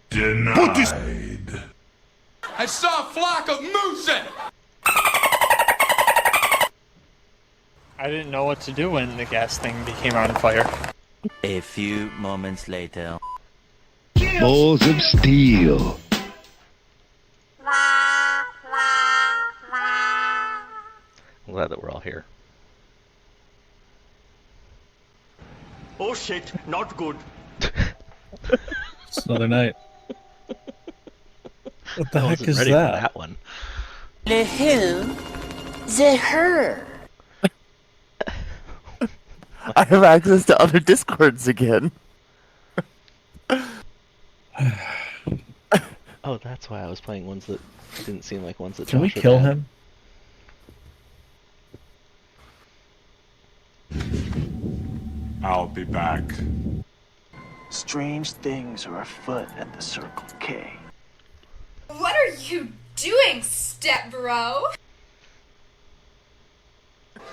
Denied. I saw a flock of moose. I didn't know what to do when the gas thing became on fire. A few moments later. Balls of steel. I'm glad that we're all here. Oh shit, not good. It's another night. What the I heck wasn't is ready that? for that one. The who? The her. I have access to other Discords again. Oh, that's why I was playing ones that didn't seem like ones that Can we Josh had kill had. him? I'll be back. Strange things are afoot at the Circle K. What are you doing, step bro?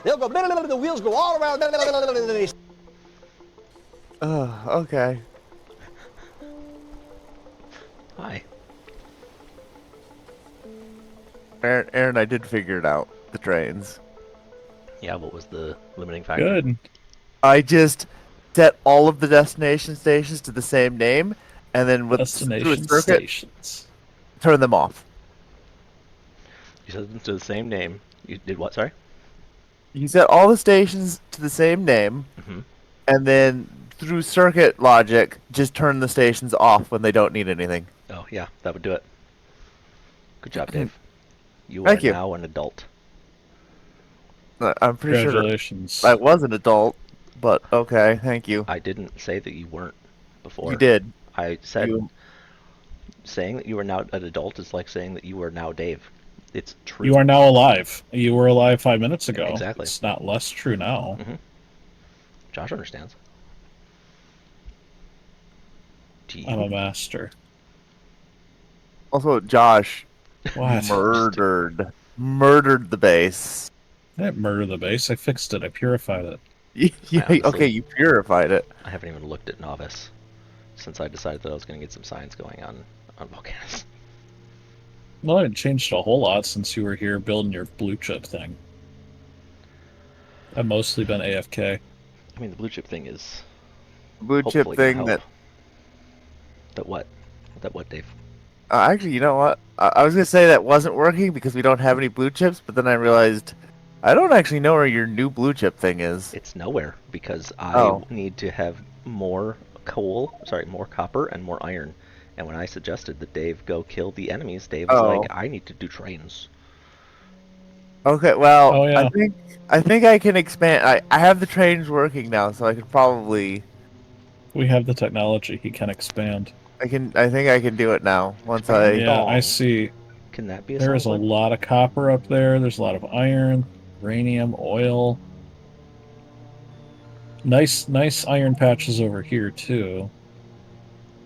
They'll go, the wheels go all around. Okay. Hi. Aaron, I did figure it out. The trains. Yeah, what was the limiting factor? Good. I just set all of the destination stations to the same name, and then with through a Destination circuit, stations. turn them off. You said them to the same name. You did what, sorry? You set all the stations to the same name, Mm-hmm. and then through circuit logic, just turn the stations off when they don't need anything. Oh, yeah, that would do it. Good job, Dave. You Thank are you. now an adult. I'm pretty sure Congratulations. I was an adult, but okay, thank you. I didn't say that you weren't before. You did. I said You- saying that you are now an adult is like saying that you are now Dave. It's true. You are now alive. You were alive 5 minutes ago. Exactly. It's not less true now. Mm-hmm. Josh understands. Do you? I'm a master. Also, Josh What? murdered the base. I didn't murder the base. I fixed it. I purified it. honestly- Okay, you purified it. I haven't even looked at Novice since I decided that I was going to get some science going on Volcanus. Well, it changed a whole lot since you were here building your blue chip thing. I've mostly been AFK. I mean, the blue chip thing is Blue chip hopefully gonna thing help. that. That what? That what, Dave? Actually, you know what? I was gonna say that wasn't working because we don't have any blue chips, but then I realized I don't actually know where your new blue chip thing is. It's nowhere because I Oh. need to have more more copper and more iron. And when I suggested that Dave go kill the enemies, Dave was Oh. like, I need to do trains. Okay, well, Oh, yeah. I think I can expand. I have the trains working now, so I could probably We have the technology. He can expand. I think I can do it now once I. Yeah, I Oh. see. Can that be a There is a solid? lot of copper up there. There's a lot of iron, uranium, oil. Nice iron patches over here too.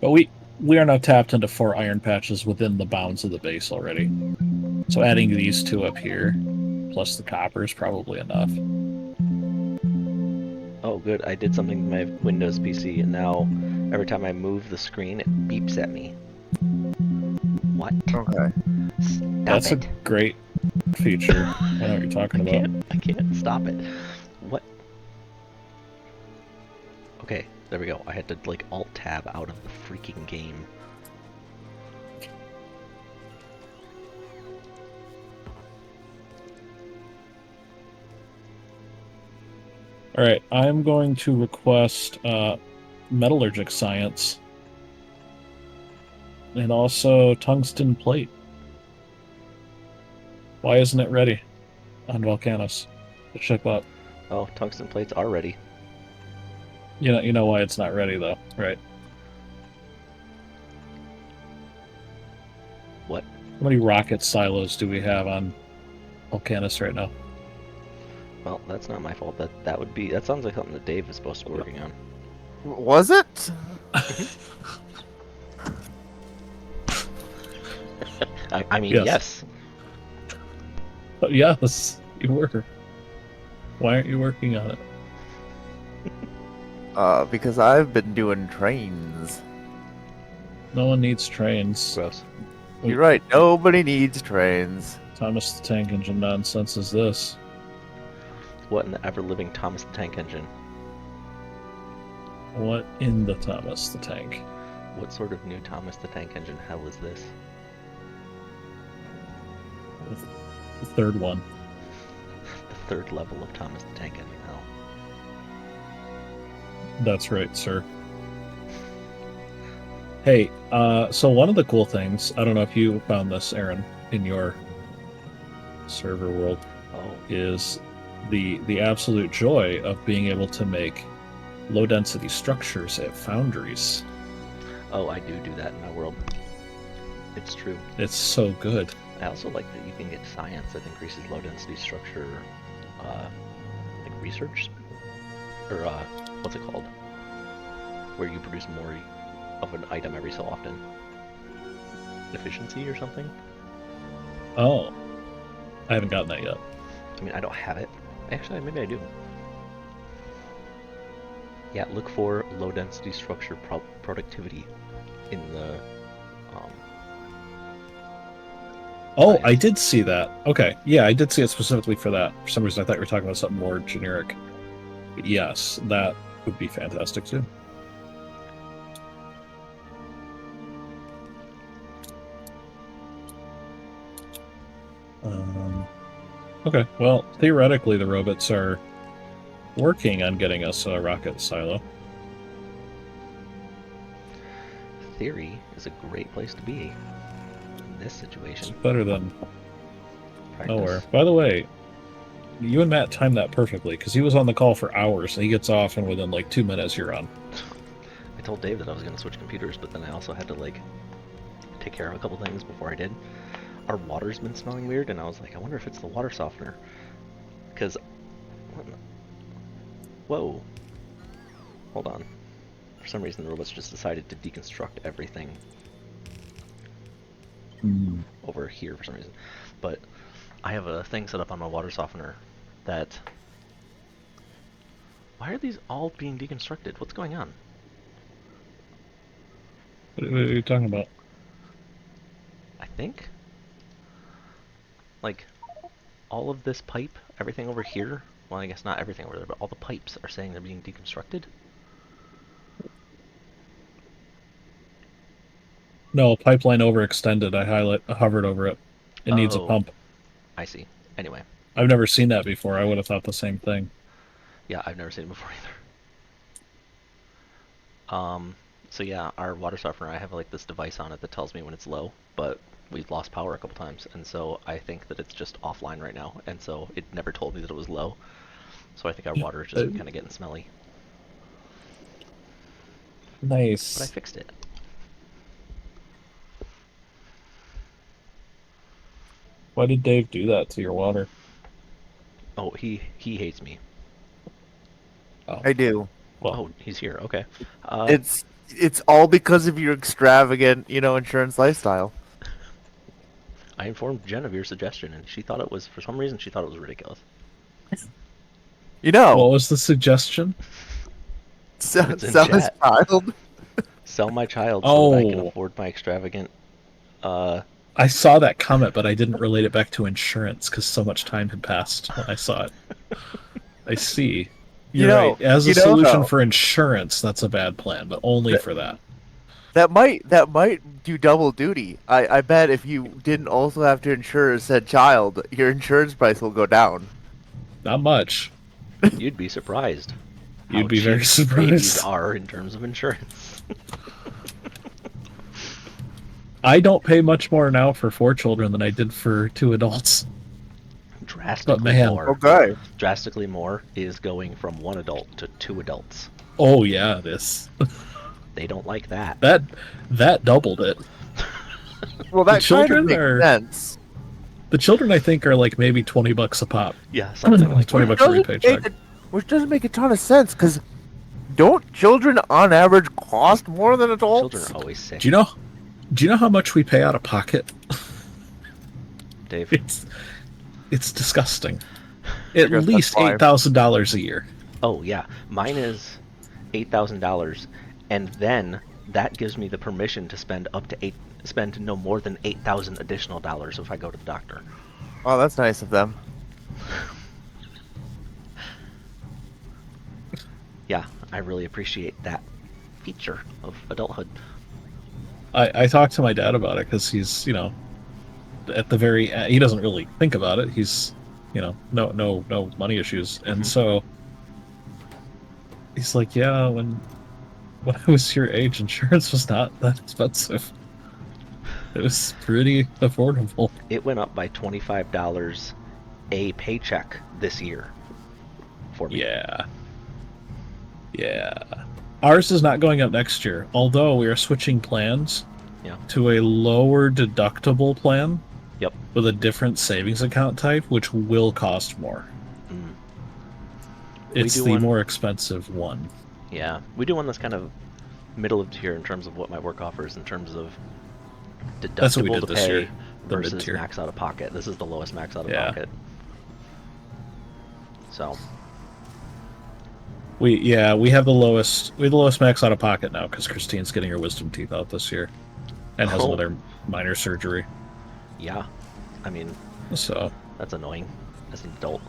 But we are now tapped into 4 iron patches within the bounds of the base already. So adding these 2 up here, plus the copper, is probably enough. Oh, good. I did something to my Windows PC, and now every time I move the screen, it beeps at me. What? Okay. Stop That's it. a great feature. I know what you're talking about. I can't stop it. What? Okay, there we go. I had to like alt tab out of the freaking game. Alright, I'm going to request metallurgic science. And also tungsten plate. Why isn't it ready on Volcanus to ship up? Oh, tungsten plates are ready. You know why it's not ready though, right? What? How many rocket silos do we have on Volcanus right now? Well, that's not my fault. That sounds like something that Dave is supposed to be working on. Was it? I mean, Yes. yes. Yes, you were. Why aren't you working on it? Because I've been doing trains. No one needs trains. Gross. You're right. Nobody needs trains. Thomas the Tank Engine nonsense is this? What in the ever-living Thomas the Tank Engine? What in the Thomas the Tank? What sort of new Thomas the Tank Engine hell is this? The third one. The third level of Thomas the Tank Engine hell. That's right, sir. Hey, so one of the cool things, I don't know if you found this, Aaron, in your server world, is the absolute joy of being able to make low-density structures at foundries. Oh, I do that in my world. It's true. It's so good. I also like that you can get science that increases low-density structure, like research, or what's it called? Where you produce more of an item every so often. Efficiency or something? Oh. I haven't gotten that yet. I mean, I don't have it. Actually, maybe I do. Yeah, look for low-density structure productivity in the... Oh, I did see that. Okay. Yeah, I did see it specifically for that. For some reason, I thought you were talking about something more generic. But yes, that would be fantastic, too. Okay, well, theoretically, the robots are working on getting us a rocket silo. Theory is a great place to be in this situation. It's better than Practice. nowhere. By the way, you and Matt timed that perfectly, because he was on the call for hours, and he gets off, and within like 2 minutes, you're on. I told Dave that I was going to switch computers, but then I also had to, like, take care of a couple things before I did. Our water's been smelling weird, and I was like, I wonder if it's the water softener. Because... Whoa. Hold on. For some reason, the robots just decided to deconstruct everything over here for some reason. But I have a thing set up on my water softener that... Why are these all being deconstructed? What's going on? What are you talking about? I think... Like, all of this pipe, everything over here, well, I guess not everything over there, but all the pipes are saying they're being deconstructed? No, pipeline overextended. I hovered over it. It needs a pump. I see. Anyway. I've never seen that before. I would have thought the same thing. Yeah, I've never seen it before either. So yeah, our water softener, I have like this device on it that tells me when it's low, but we've lost power a couple times, and so I think that it's just offline right now, and so it never told me that it was low. So I think our water is just kind of getting smelly. Nice. But I fixed it. Why did Dave do that to your water? Oh, he hates me. Oh. I do. Well, oh, he's here. Okay. It's all because of your extravagant, insurance lifestyle. I informed Jen of your suggestion, and she thought it was, for some reason, she thought it was ridiculous. What was the suggestion? Sell his child. Sell my child so that I can afford my extravagant... I saw that comment, but I didn't relate it back to insurance, because so much time had passed when I saw it. I see. You're right. As a solution for insurance, that's a bad plan, but only for that. That might do double duty. I bet if you didn't also have to insure said child, your insurance price will go down. Not much. You'd be surprised. You'd be very surprised. Babies are in terms of insurance. I don't pay much more now for 4 children than I did for 2 adults. Drastically more. Okay. Drastically more is going from 1 adult to 2 adults. Oh yeah, it is. They don't like that. That doubled it. Well, that kind of makes sense. The children, I think, are like maybe $20 a pop. Yeah, something like $20 for every paycheck. Which doesn't make a ton of sense, because don't children on average cost more than adults? Children are always sick. Do you know how much we pay out of pocket? Dave, it's disgusting. At least $8,000 a year. Oh yeah, mine is $8,000, and then that gives me the permission to spend spend no more than $8,000 additional dollars if I go to the doctor. Oh, that's nice of them. Yeah, I really appreciate that feature of adulthood. I talked to my dad about it because he's, at the very he doesn't really think about it. He's, no money issues, and so he's like, yeah, when I was your age, insurance was not that expensive. It was pretty affordable. It went up by $25 a paycheck this year for me. Yeah. Ours is not going up next year, although we are switching plans to a lower deductible plan. Yep. With a different savings account type, which will cost more. It's the more expensive one. Yeah, we do one that's kind of middle of tier in terms of what my work offers in terms of deductible to pay versus max out of pocket. This is the lowest max out of pocket. So we have the lowest max out of pocket now because Christine's getting her wisdom teeth out this year and has another minor surgery. Yeah, I mean, so that's annoying as an adult.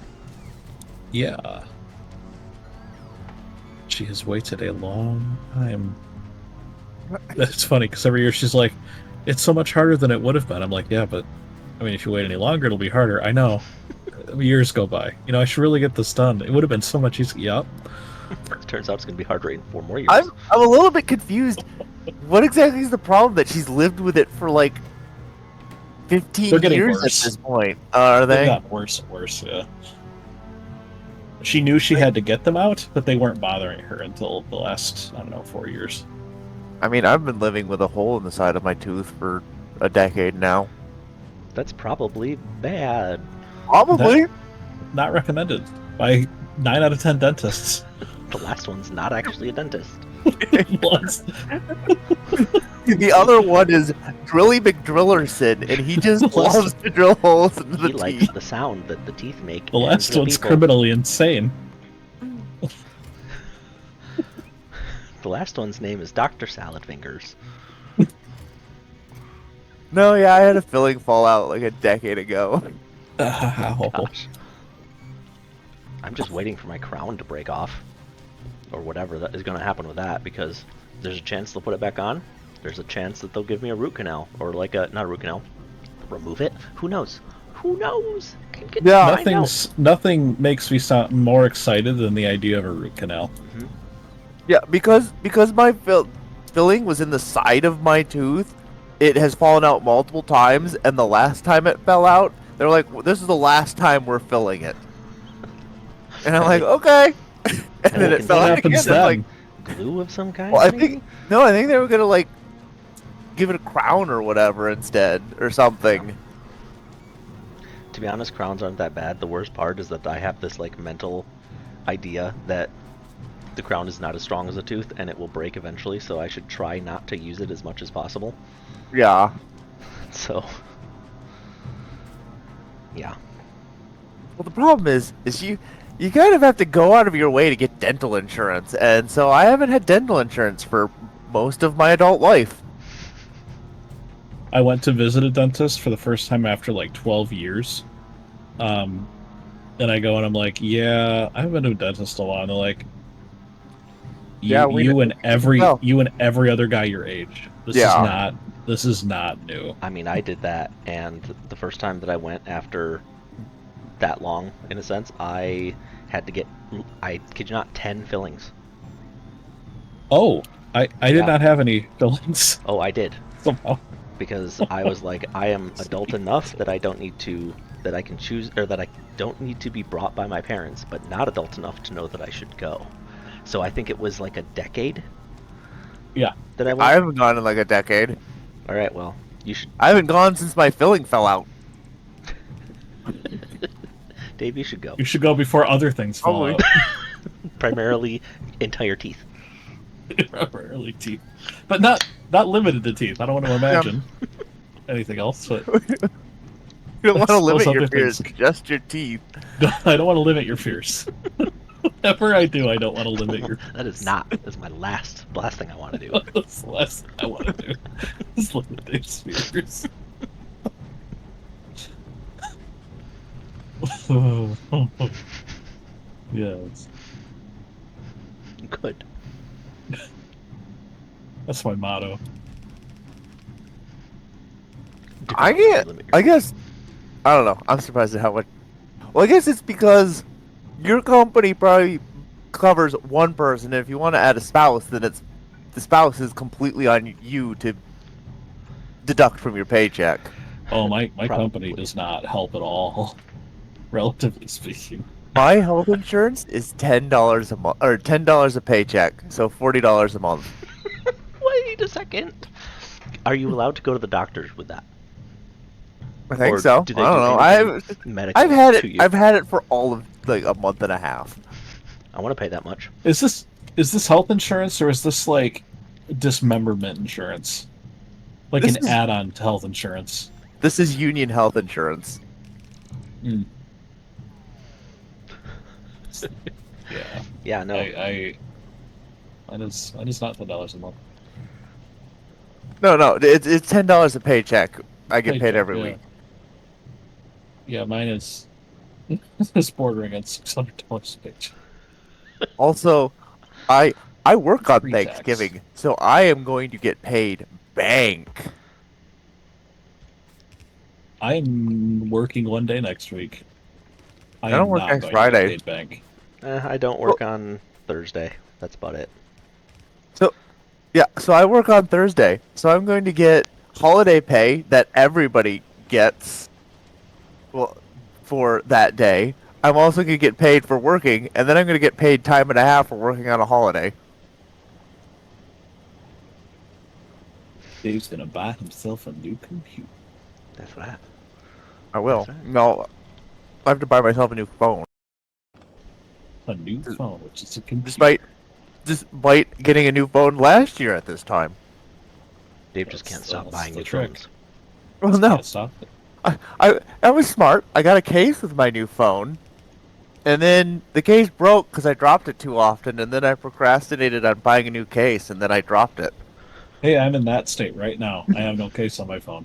Yeah. She has waited a long time. It's funny because every year she's like, it's so much harder than it would have been. I'm like, yeah, but I mean, if you wait any longer, it'll be harder. I know. Years go by. I should really get this done. It would have been so much easier. Yep. Turns out it's going to be harder in 4 more years. I'm a little bit confused. What exactly is the problem that she's lived with it for like 15 years at this point? Are they? They got worse and worse, yeah. She knew she had to get them out, but they weren't bothering her until the last, 4 years. I mean, I've been living with a hole in the side of my tooth for a decade now. That's probably bad. Probably. Not recommended by 9 out of 10 dentists. The last one's not actually a dentist. The other one is Drilly McDrillerson, and he just loves to drill holes into the teeth. He likes the sound that the teeth make. The last one's criminally insane. The last one's name is Dr. Salad Fingers. No, yeah, I had a filling fall out like a decade ago. Gosh. I'm just waiting for my crown to break off. Or whatever that is going to happen with that, because there's a chance they'll put it back on. There's a chance that they'll give me a root canal. Or like a, not a root canal. Remove it? Who knows? Who knows? Nothing makes me sound more excited than the idea of a root canal. Mm-hmm. Yeah, because my filling was in the side of my tooth, it has fallen out multiple times, and the last time it fell out, they're like, this is the last time we're filling it. And I'm like, okay. And then it fell out again. Like, glue of some kind? Well, I think they were gonna like give it a crown or whatever instead, or something. To be honest, crowns aren't that bad. The worst part is that I have this like mental idea that the crown is not as strong as a tooth and it will break eventually, so I should try not to use it as much as possible. Yeah. So, yeah. Well, the problem is you kind of have to go out of your way to get dental insurance, and so I haven't had dental insurance for most of my adult life. I went to visit a dentist for the first time after like 12 years. And I go and I'm like, yeah, I haven't been to a dentist in a while. And they're like, you and every other guy your age. This is not new. I mean, I did that, and the first time that I went after that long, in a sense, I had to get, I kid you not, 10 fillings. Oh, I did not have any fillings. Oh, I did. Somehow. Because I was like, I am adult enough that I don't need to, that I can choose, or that I don't need to be brought by my parents, but not adult enough to know that I should go. So I think it was like a decade. Yeah. That I went. I haven't gone in like a decade. All right, well, you should. I haven't gone since my filling fell out. Dave, you should go. You should go before other things fall out. Primarily entire teeth. Primarily teeth. But not limited to teeth. I don't want to imagine anything else. But you don't want to limit your fears, just your teeth. I don't want to limit your fears. Whatever I do, I don't want to limit your. That is not. That's my last thing I want to do. That's the last thing I want to do. Is limit their spheres. Yes. Good. That's my motto. I guess. I don't know. I'm surprised at how much. Well, I guess it's because your company probably covers one person. And if you want to add a spouse, then the spouse is completely on you to deduct from your paycheck. Oh, my company does not help at all, relatively speaking. My health insurance is $10 a month, or $10 a paycheck, so $40 a month. Wait a second. Are you allowed to go to the doctors with that? I think Or so. do they I don't do know. anything medical I've had to it. you? I've had it for all of like a month and a half. I want to pay that much. Is this health insurance or is this like dismemberment insurance? Like This an is- add-on to health insurance? This is Union Health Insurance. Mm. Yeah. Yeah, no. Mine is not $10 a month. No, it's $10 a paycheck. I get paid Paycheck, every yeah. week. Yeah, mine is it's bordering on $600 a paycheck. Also, I work on Pre-tax. Thanksgiving, so I am going to get paid bank. I'm working one day next week. I don't am work not next going Friday. to get paid bank. I don't work on Thursday. That's about it. So I work on Thursday, so I'm going to get holiday pay that everybody gets. Well, for that day. I'm also going to get paid for working, and then I'm going to get paid time and a half for working on a holiday. Dave's gonna buy himself a new computer. That's what happened. I will. That's right. No, I have to buy myself a new phone. A new phone, which is a computer. Despite getting a new phone last year at this time. Dave just can't stop That's buying the new trick. phones. Well, no. Can't stop it. I was smart. I got a case with my new phone, and then the case broke because I dropped it too often, and then I procrastinated on buying a new case, and then I dropped it. Hey, I'm in that state right now. I have no case on my phone.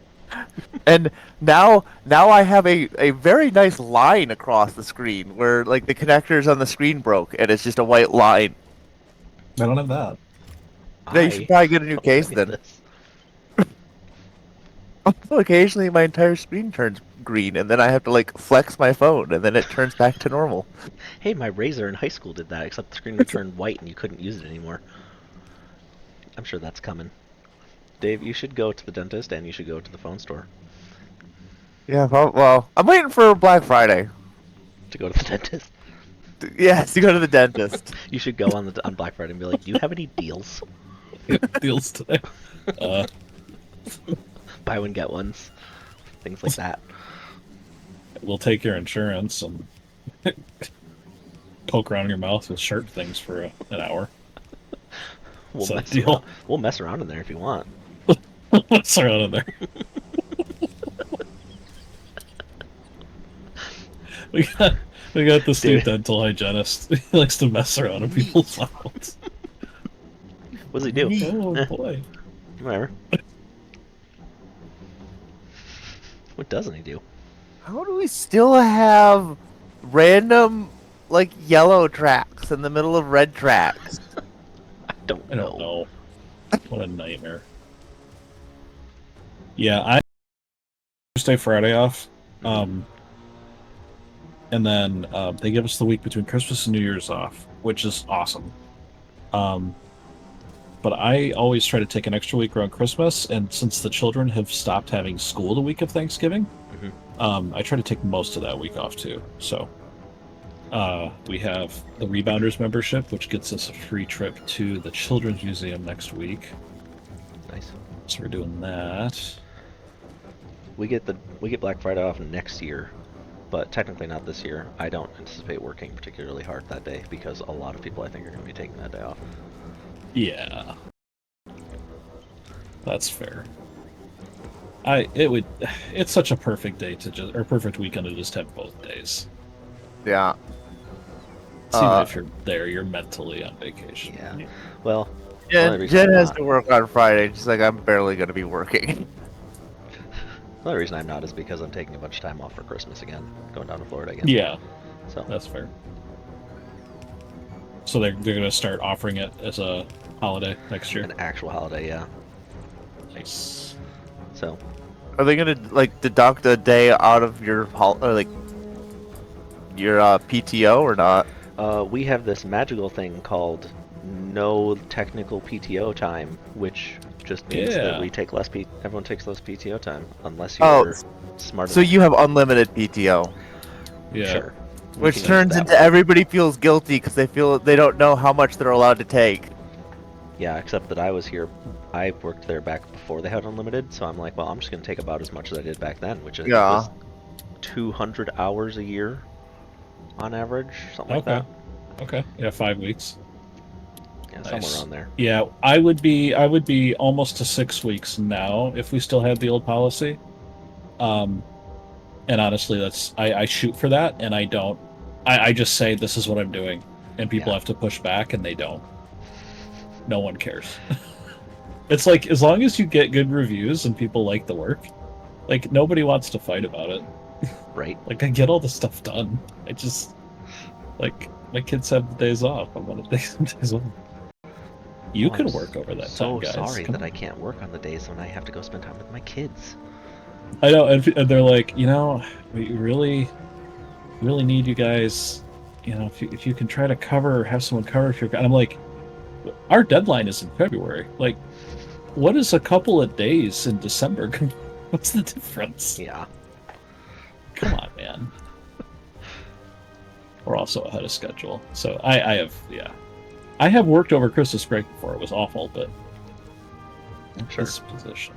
And now I have a very nice line across the screen where like the connectors on the screen broke, and it's just a white line. I don't have that. Yeah, you should probably get a new case Look at then. this. Also, occasionally my entire screen turns green, and then I have to like flex my phone, and then it turns back to normal. Hey, my Razor in high school did that, except the screen would turn white and you couldn't use it anymore. I'm sure that's coming. Dave, you should go to the dentist and you should go to the phone store Yeah, well, I'm waiting for Black Friday. to go to the dentist. Yes, to go to the dentist. You should go on Black Friday and be like, "Do you have any deals? Deals today. Buy one get ones, things like that." We'll take your insurance and poke around your mouth with sharp things for an hour. We'll So mess deal. around. We'll mess around in there if you want. What's around in there? we got this new Dude. dental hygienist. He likes to mess around in people's mouths. What does he do? Oh boy. Whatever. What doesn't he do? How do we still have random like yellow tracks in the middle of red tracks? I don't I know. don't know. What a nightmare. Yeah, I Thursday, Friday off. And then they give us the week between Christmas and New Year's off, which is awesome. But I always try to take an extra week around Christmas, and since the children have stopped having school the week of Thanksgiving, I try to take most of that week off too. So we have the Rebounders membership, which gets us a free trip to the Children's Museum next week. Nice. So we're doing that. We get Black Friday off next year, but technically not this year. I don't anticipate working particularly hard that day because a lot of people I think are going to be taking that day off. Yeah. That's fair. It's such a perfect day to just, or perfect weekend to just have both days. Yeah. even if you're there, you're mentally on vacation. Yeah. Well, the only reason Jen I'm has not- to work on Friday. She's like, I'm barely going to be working. The only reason I'm not is because I'm taking a bunch of time off for Christmas again, going down to Florida again. Yeah, So that's fair. So they're going to start offering it as a holiday next year. an actual holiday, yeah. Nice. So Are they going to like deduct a day out of your your PTO or not? we have this magical thing called no technical PTO time, which just means that we take less everyone takes less PTO time unless you're smart So enough. you have unlimited PTO. Yeah. Sure. We Which can use turns that into one. everybody feels guilty because they feel they don't know how much they're allowed to take. Yeah, except that I was here. I worked there back before they had unlimited, so I'm like, well, I'm just gonna take about as much as I did back then, which I think was 200 hours a year on average, something like that. Okay. Yeah, 5 weeks. Yeah, Nice. somewhere around there. Yeah, I would be almost to 6 weeks now if we still had the old policy. And honestly, I shoot for that, and I don't. I just say this is what I'm doing, and people have to push back, and they don't. No one cares. It's like as long as you get good reviews and people like the work, like nobody wants to fight about it. Right. Like I get all the stuff done. I just like my kids have the days off. I want to take some days off. You can work over that so time, guys. sorry Come that on. I can't work on the days when I have to go spend time with my kids. I know, and they're like, we really need you guys. If you can try to cover or have someone cover if you're. And I'm like, our deadline is in February. Like, what is a couple of days in December? What's the difference? Yeah. Come on, man. We're also ahead of schedule, so I have worked over Christmas break before. It was awful, but Sure. this position.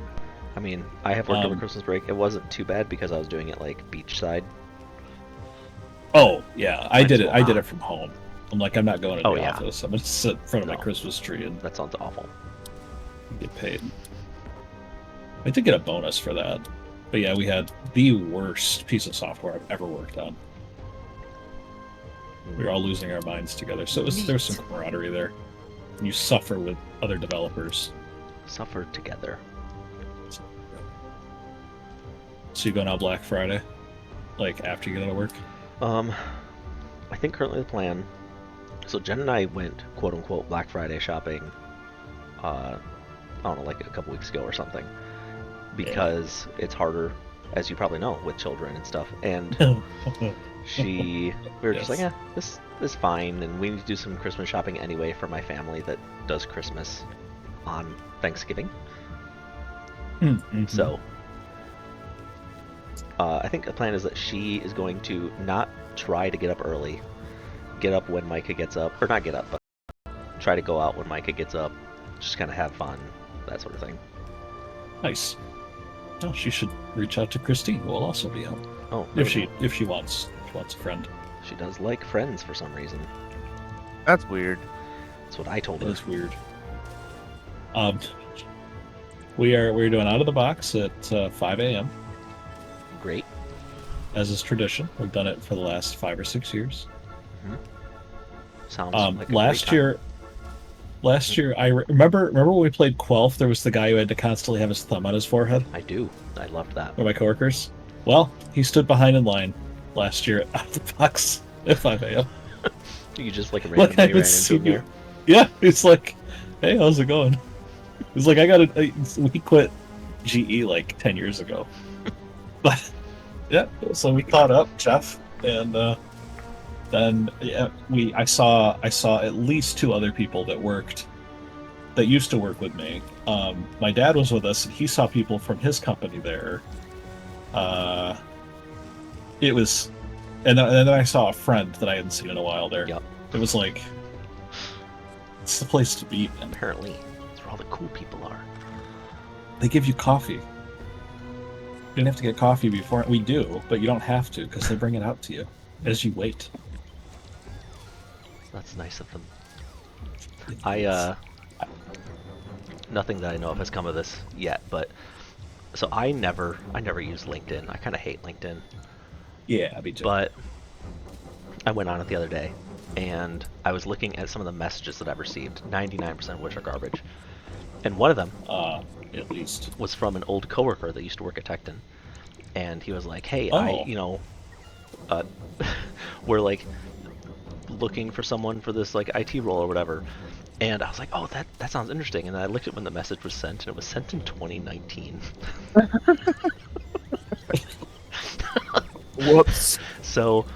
I mean, I have worked over Christmas break. It wasn't too bad because I was doing it like beachside. Oh yeah, I did it. I did not. it from home. I'm like, I'm not going to the Oh, yeah. office. I'm gonna sit in front of my No. Christmas tree and That sounds awful. get paid. I did get a bonus for that, but yeah, we had the worst piece of software I've ever worked on. We were all losing our minds together, so there's some camaraderie there. And you suffer with other developers. Suffer together. So you going out Black Friday, like after you get out of work? I think currently the plan. So Jen and I went quote unquote Black Friday shopping. I don't know, like a couple weeks ago or something, because it's harder, as you probably know, with children and stuff. And we were just like, yeah, this is fine, and we need to do some Christmas shopping anyway for my family that does Christmas on Thanksgiving. Mm-hmm. So I think the plan is that she is going to not try to get up early, get up when Micah gets up, or not get up, but try to go out when Micah gets up, just kind of have fun, that sort of thing. Nice. Oh, she should reach out to Christine, who will also be out. Oh, if she wants a friend. She does like friends for some reason. That's weird. That's what I told her. That's weird. We're doing out of the box at 5 a.m. Great. As is tradition. We've done it for the last 5 or 6 years. Mm-hmm. Sounds like a last great time. Last year, I remember when we played Quelf. There was the guy who had to constantly have his thumb on his forehead. I do. I loved that. One of my coworkers. Well, he stood behind in line last year out of the box at 5 a.m. You just like Like I randomly haven't ran into seen him you. there. Yeah, it's like, hey, how's it going? It's like we quit GE like 10 years ago, but yeah. So we caught up, Jeff, and then I saw at least 2 other people that used to work with me. My dad was with us, and he saw people from his company there. It was, and then I saw a friend that I hadn't seen in a while there. Yep. It was like, it's the place to be, man. Apparently, that's where all the cool people are. They give you coffee. You didn't have to get coffee before. We do, but you don't have to because they bring it out to you as you wait. That's nice of them. Nothing that I know of has come of this yet, but so I never use LinkedIn. I kind of hate LinkedIn. Yeah, me too. But I went on it the other day, and I was looking at some of the messages that I've received, 99% of which are garbage. And one of them at least was from an old coworker that used to work at Tecton. And he was like, hey, Oh. we're like looking for someone for this like IT role or whatever. And I was like, oh, that sounds interesting. And then I looked at when the message was sent, and it was sent in 2019. Whoops. So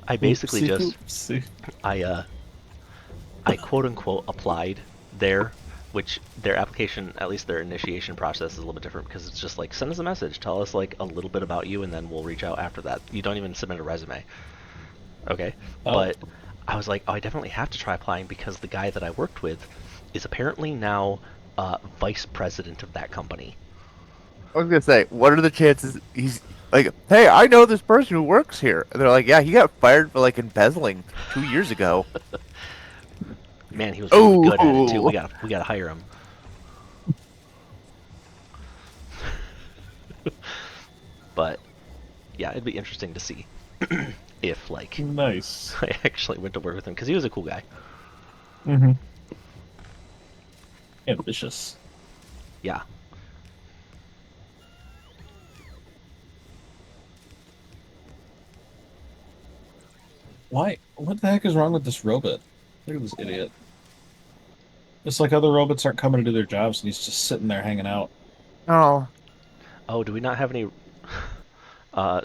I basically Oopsie. I quote unquote applied there, which their application, at least their initiation process is a little bit different because it's just like, send us a message, tell us like a little bit about you, and then we'll reach out after that. You don't even submit a resume. Okay? Oh. But I was like, oh, I definitely have to try applying because the guy that I worked with is apparently now vice president of that company. I was gonna say, what are the chances he's like, hey, I know this person who works here, and they're like, yeah, he got fired for like embezzling 2 years ago. Man, he was really good at it too. Ooh. We gotta hire him. But yeah, it'd be interesting to see if like Nice. I actually went to work with him because he was a cool guy. Mm-hmm. Ambitious. Yeah. Why? What the heck is wrong with this robot? Look at this idiot. It's like other robots aren't coming to do their jobs, and he's just sitting there hanging out. Oh. Oh, do we not have any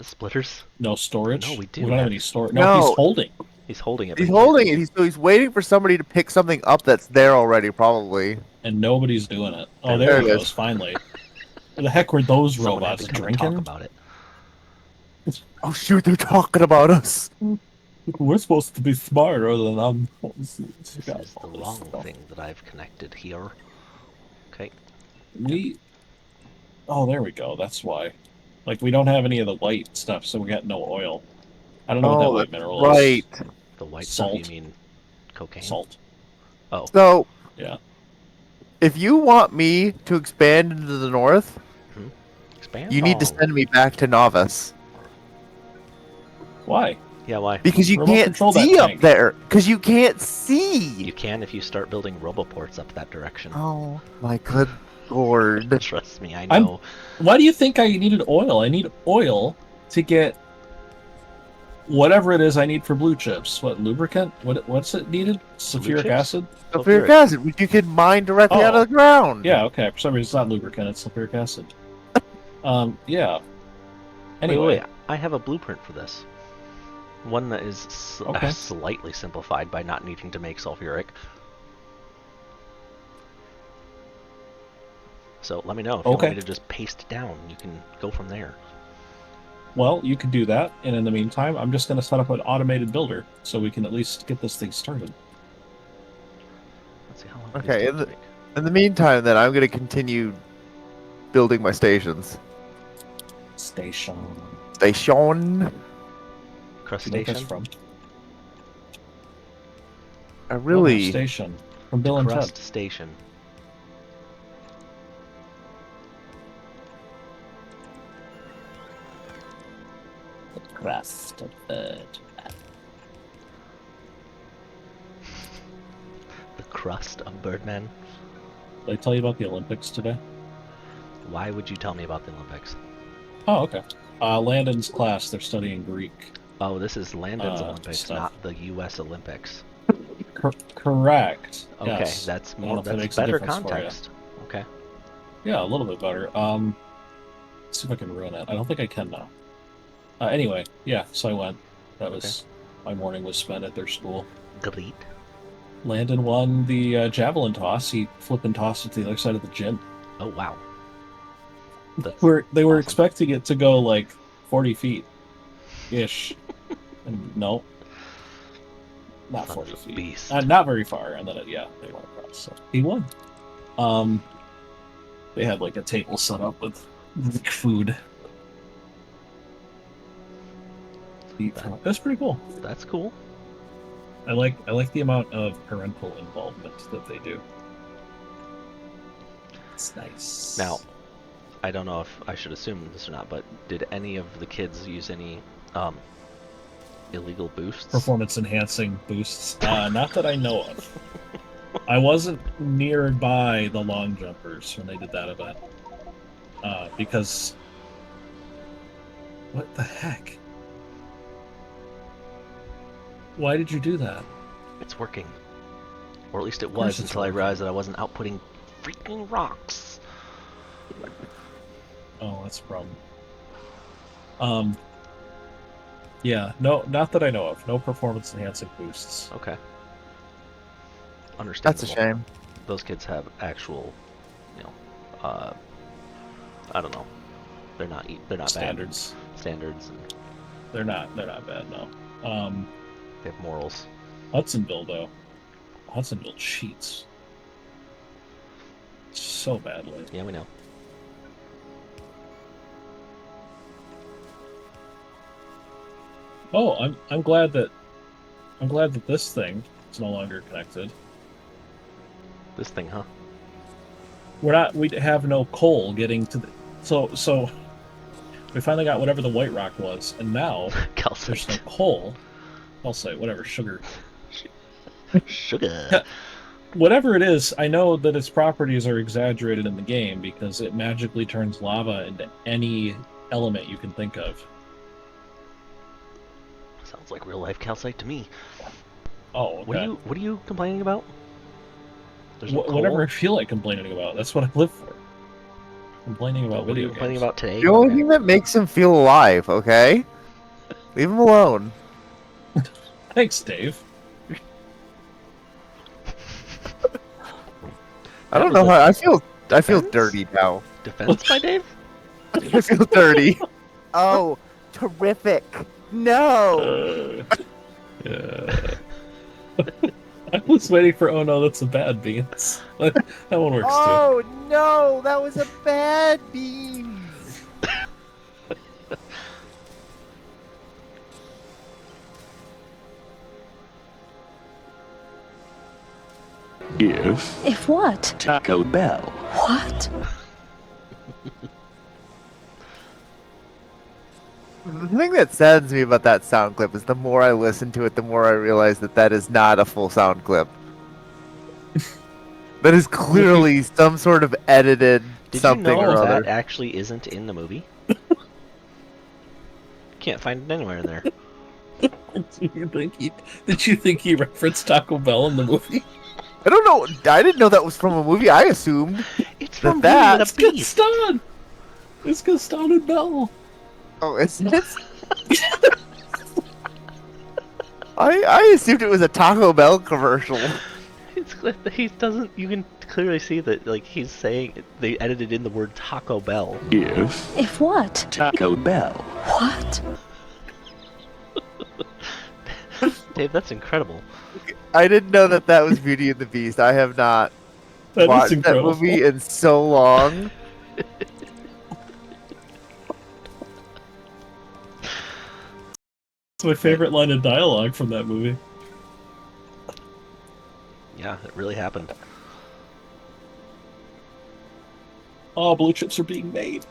splitters? No storage? No, we do. We don't have any storage. No. No, he's holding. He's holding it. He's holding it. He's waiting for somebody to pick something up that's there already, probably. And nobody's doing it. Oh, There there it he is. goes, finally. Where the heck were those Someone had robots to come and drinking? talk about it. Oh shoot, they're talking about us. We're supposed to be smarter than This is the wrong thing that I've connected here. Okay. Oh, there we go. That's why. Like, we don't have any of the white stuff, so we got no oil. I don't know what that white mineral is. Right. The white Salt. stuff, you mean cocaine? Salt. Oh. So, yeah. If you want me to expand into the north, expand? you need to send me back to Novice. Why? Yeah, why? Because you Remote can't control that see up tank. there. Because you can't see. You can if you start building roboports up that direction. Oh my good lord! Trust me, I know. Why do you think I needed oil? I need oil to get whatever it is I need for blue chips. What, lubricant? What's it needed? Sulfuric acid? Sulfuric acid, which you can mine directly out of the ground. Yeah, okay. For some reason, it's not lubricant, it's sulfuric acid. Yeah. Anyway. Wait, I have a blueprint for this. One that is slightly simplified by not needing to make sulfuric. So let me know if you want me to just paste it down. You can go from there. Well, you could do that, and in the meantime, I'm just going to set up an automated builder so we can at least get this thing started. Let's see how long. Okay, in the meantime, then I'm going to continue building my stations. Station. Crust You know what station. that's from? I really. Station from Bill and Crust Ted. station. The crust of bird. The crust of Birdman. Did I tell you about the Olympics today? Why would you tell me about the Olympics? Oh, okay. Landon's class, they're studying Greek. Oh, this is Landon's Olympics, stuff. not the U.S. Olympics. Correct. Okay, Yes. that's I don't know more. if that That's makes a better difference for you. context. Okay. Yeah, a little bit better. Let's see if I can ruin it. I don't think I can now. Anyway, yeah, so I went. That was my morning was spent at their school. Great. Landon won the javelin toss. He flipped and tossed it to the other side of the gym. Oh wow. They were expecting it to go like 40 feet ish. And no. Not 40 feet. Beast. Not very far. And then they went across. So he won. They had like a table set up with food. That's pretty cool. That's cool. I like the amount of parental involvement that they do. It's nice. Now, I don't know if I should assume this or not, but did any of the kids use any illegal boosts? performance-enhancing boosts. Not that I know of. I wasn't nearby the long jumpers when they did that event. Because... What the heck? Why did you do that? It's working. Or at least it course was it's until I working. realized that I wasn't outputting freaking rocks. Oh, that's a problem. Yeah, no, not that I know of. No performance-enhancing boosts. Okay. Understandable. That's a shame. Those kids have actual, you know, I don't know. They're not Standards. bad. Standards. And They're not bad, no. they have morals. Hudsonville, though. Hudsonville cheats. So badly. Yeah, we know. Oh, I'm glad that this thing is no longer connected. This thing, huh? We have no coal getting to the so we finally got whatever the white rock was, and now there's no coal. Calcite, whatever, sugar. Sugar. Whatever it is, I know that its properties are exaggerated in the game because it magically turns lava into any element you can think of. Sounds like real life calcite to me. Oh, okay. What are you complaining about? There's no coal? Whatever I feel like complaining about. That's what I live for. Complaining about What are you video complaining games. about today? The only thing that makes him feel alive, okay? Leave him alone. Thanks, Dave. I don't know how I feel Defense? dirty now. Defense by Dave? I feel dirty. Oh, terrific. No. I was waiting for oh no, that's a bad beans. That one works Oh no, that was a bad bean. If what? Taco Bell. What? The thing that saddens me about that sound clip is the more I listen to it, the more I realize that that is not a full sound clip. That is clearly some sort of edited Did something you know or other. that actually isn't in the movie? Can't find it anywhere in there. Did you think he referenced Taco Bell in the movie? I don't know. I didn't know that was from a movie. I assumed It's from that. Beauty and the Beast. Gaston! It's Gaston and Bell. Oh, isn't it? I assumed it was a Taco Bell commercial. It's he doesn't. You can clearly see that, like he's saying they edited in the word Taco Bell. If what? Taco Bell. What? Dave, that's incredible. I didn't know that that was Beauty and the Beast. I have not watched that movie in so long. It's my favorite line of dialogue from that movie. Yeah, it really happened. Oh, blue chips are being made.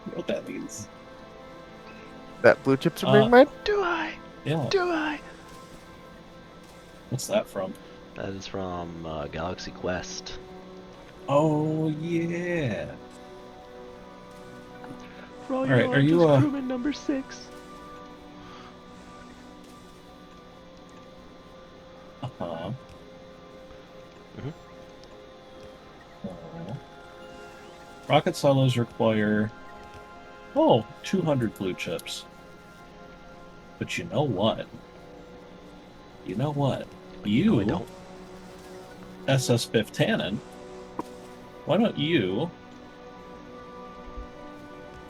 You know what that means? That blue chips are being made? Do I? Yeah. Do I? What's that from? That is from Galaxy Quest. Oh, yeah. Alright, are you, crewman number 6? Uh-huh. Rocket silos require 200 blue chips. But you know what? You I don't. SS Biff Tannen, why don't you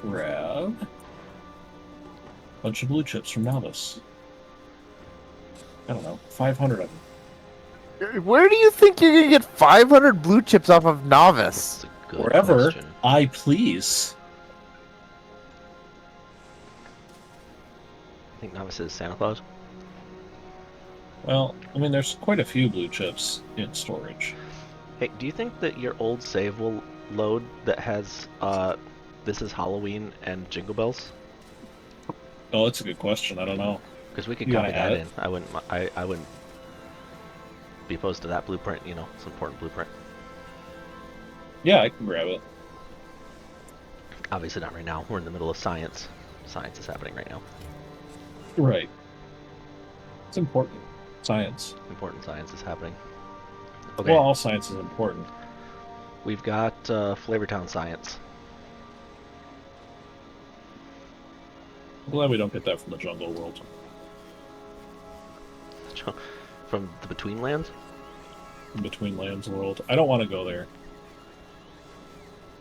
grab a bunch of blue chips from Novice? I don't know, 500 of them. Where do you think you're gonna get 500 blue chips off of Novice? That's a good Wherever question. I please. I think Novice is Santa Claus. Well, I mean, there's quite a few blue chips in storage. Hey, do you think that your old save will load that has This Is Halloween and Jingle Bells? Oh, that's a good question. I don't know. Because we could You copy wanna add that it? in. I wouldn't be opposed to that blueprint. You know, it's an important blueprint. Yeah, I can grab it. Obviously not right now. We're in the middle of science. Science is happening right now. Right. It's important. Science. Important science is happening. Okay. Well, all science is important. We've got Flavortown science. I'm glad we don't get that from the jungle world. From the Between Lands? In Between Lands world. I don't want to go there.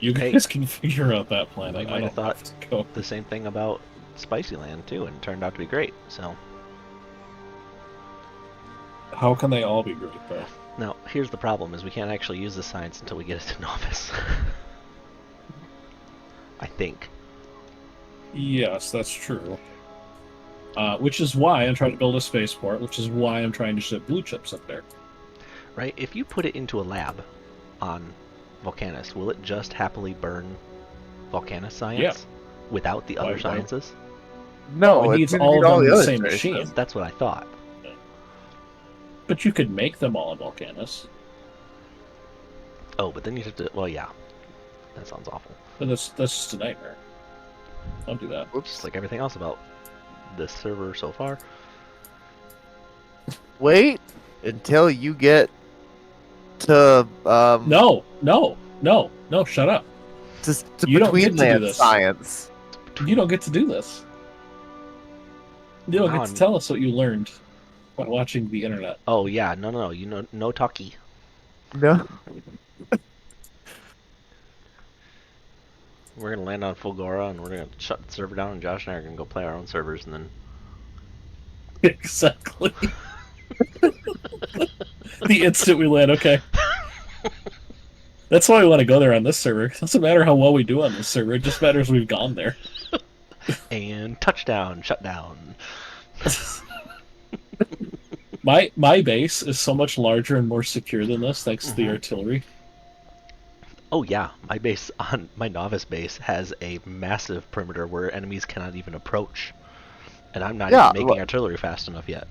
You Hey. guys can figure out that planet. We I might don't have thought have to go. the same thing about Spicy Land too, and it turned out to be great. So How can they all be great, though? now here's the problem: is we can't actually use the science until we get it to novice. I think. Yes, that's true. Which is why I'm trying to build a spaceport, which is why I'm trying to ship blue chips up there. Right? If you put it into a lab on Volcanus, will it just happily burn Volcanus science Yeah. without the other Why- sciences? No, it it's needs gonna all need of them the in the other same traces. machine. That's what I thought. But you could make them all in Volcanus. Oh, but then you have to. Well, yeah. That sounds awful. But that's just a nightmare. Don't do that. Just like everything else about this server so far. Wait until you get to No, shut up. to You don't get Between to do Land this. science. You don't get to do this. You don't Now get to I'm- tell us what you learned by watching the internet. Oh yeah, no. You know, no talkie. No. We're gonna land on Fulgora and we're gonna shut the server down, and Josh and I are gonna go play our own servers, and then Exactly. The instant we land, okay. That's why we want to go there on this server. It doesn't matter how well we do on this server, it just matters we've gone there. and touchdown, shutdown. My base is so much larger and more secure than this, thanks to the artillery. Oh yeah, my novice base has a massive perimeter where enemies cannot even approach, and I'm not Yeah, even making artillery fast enough yet.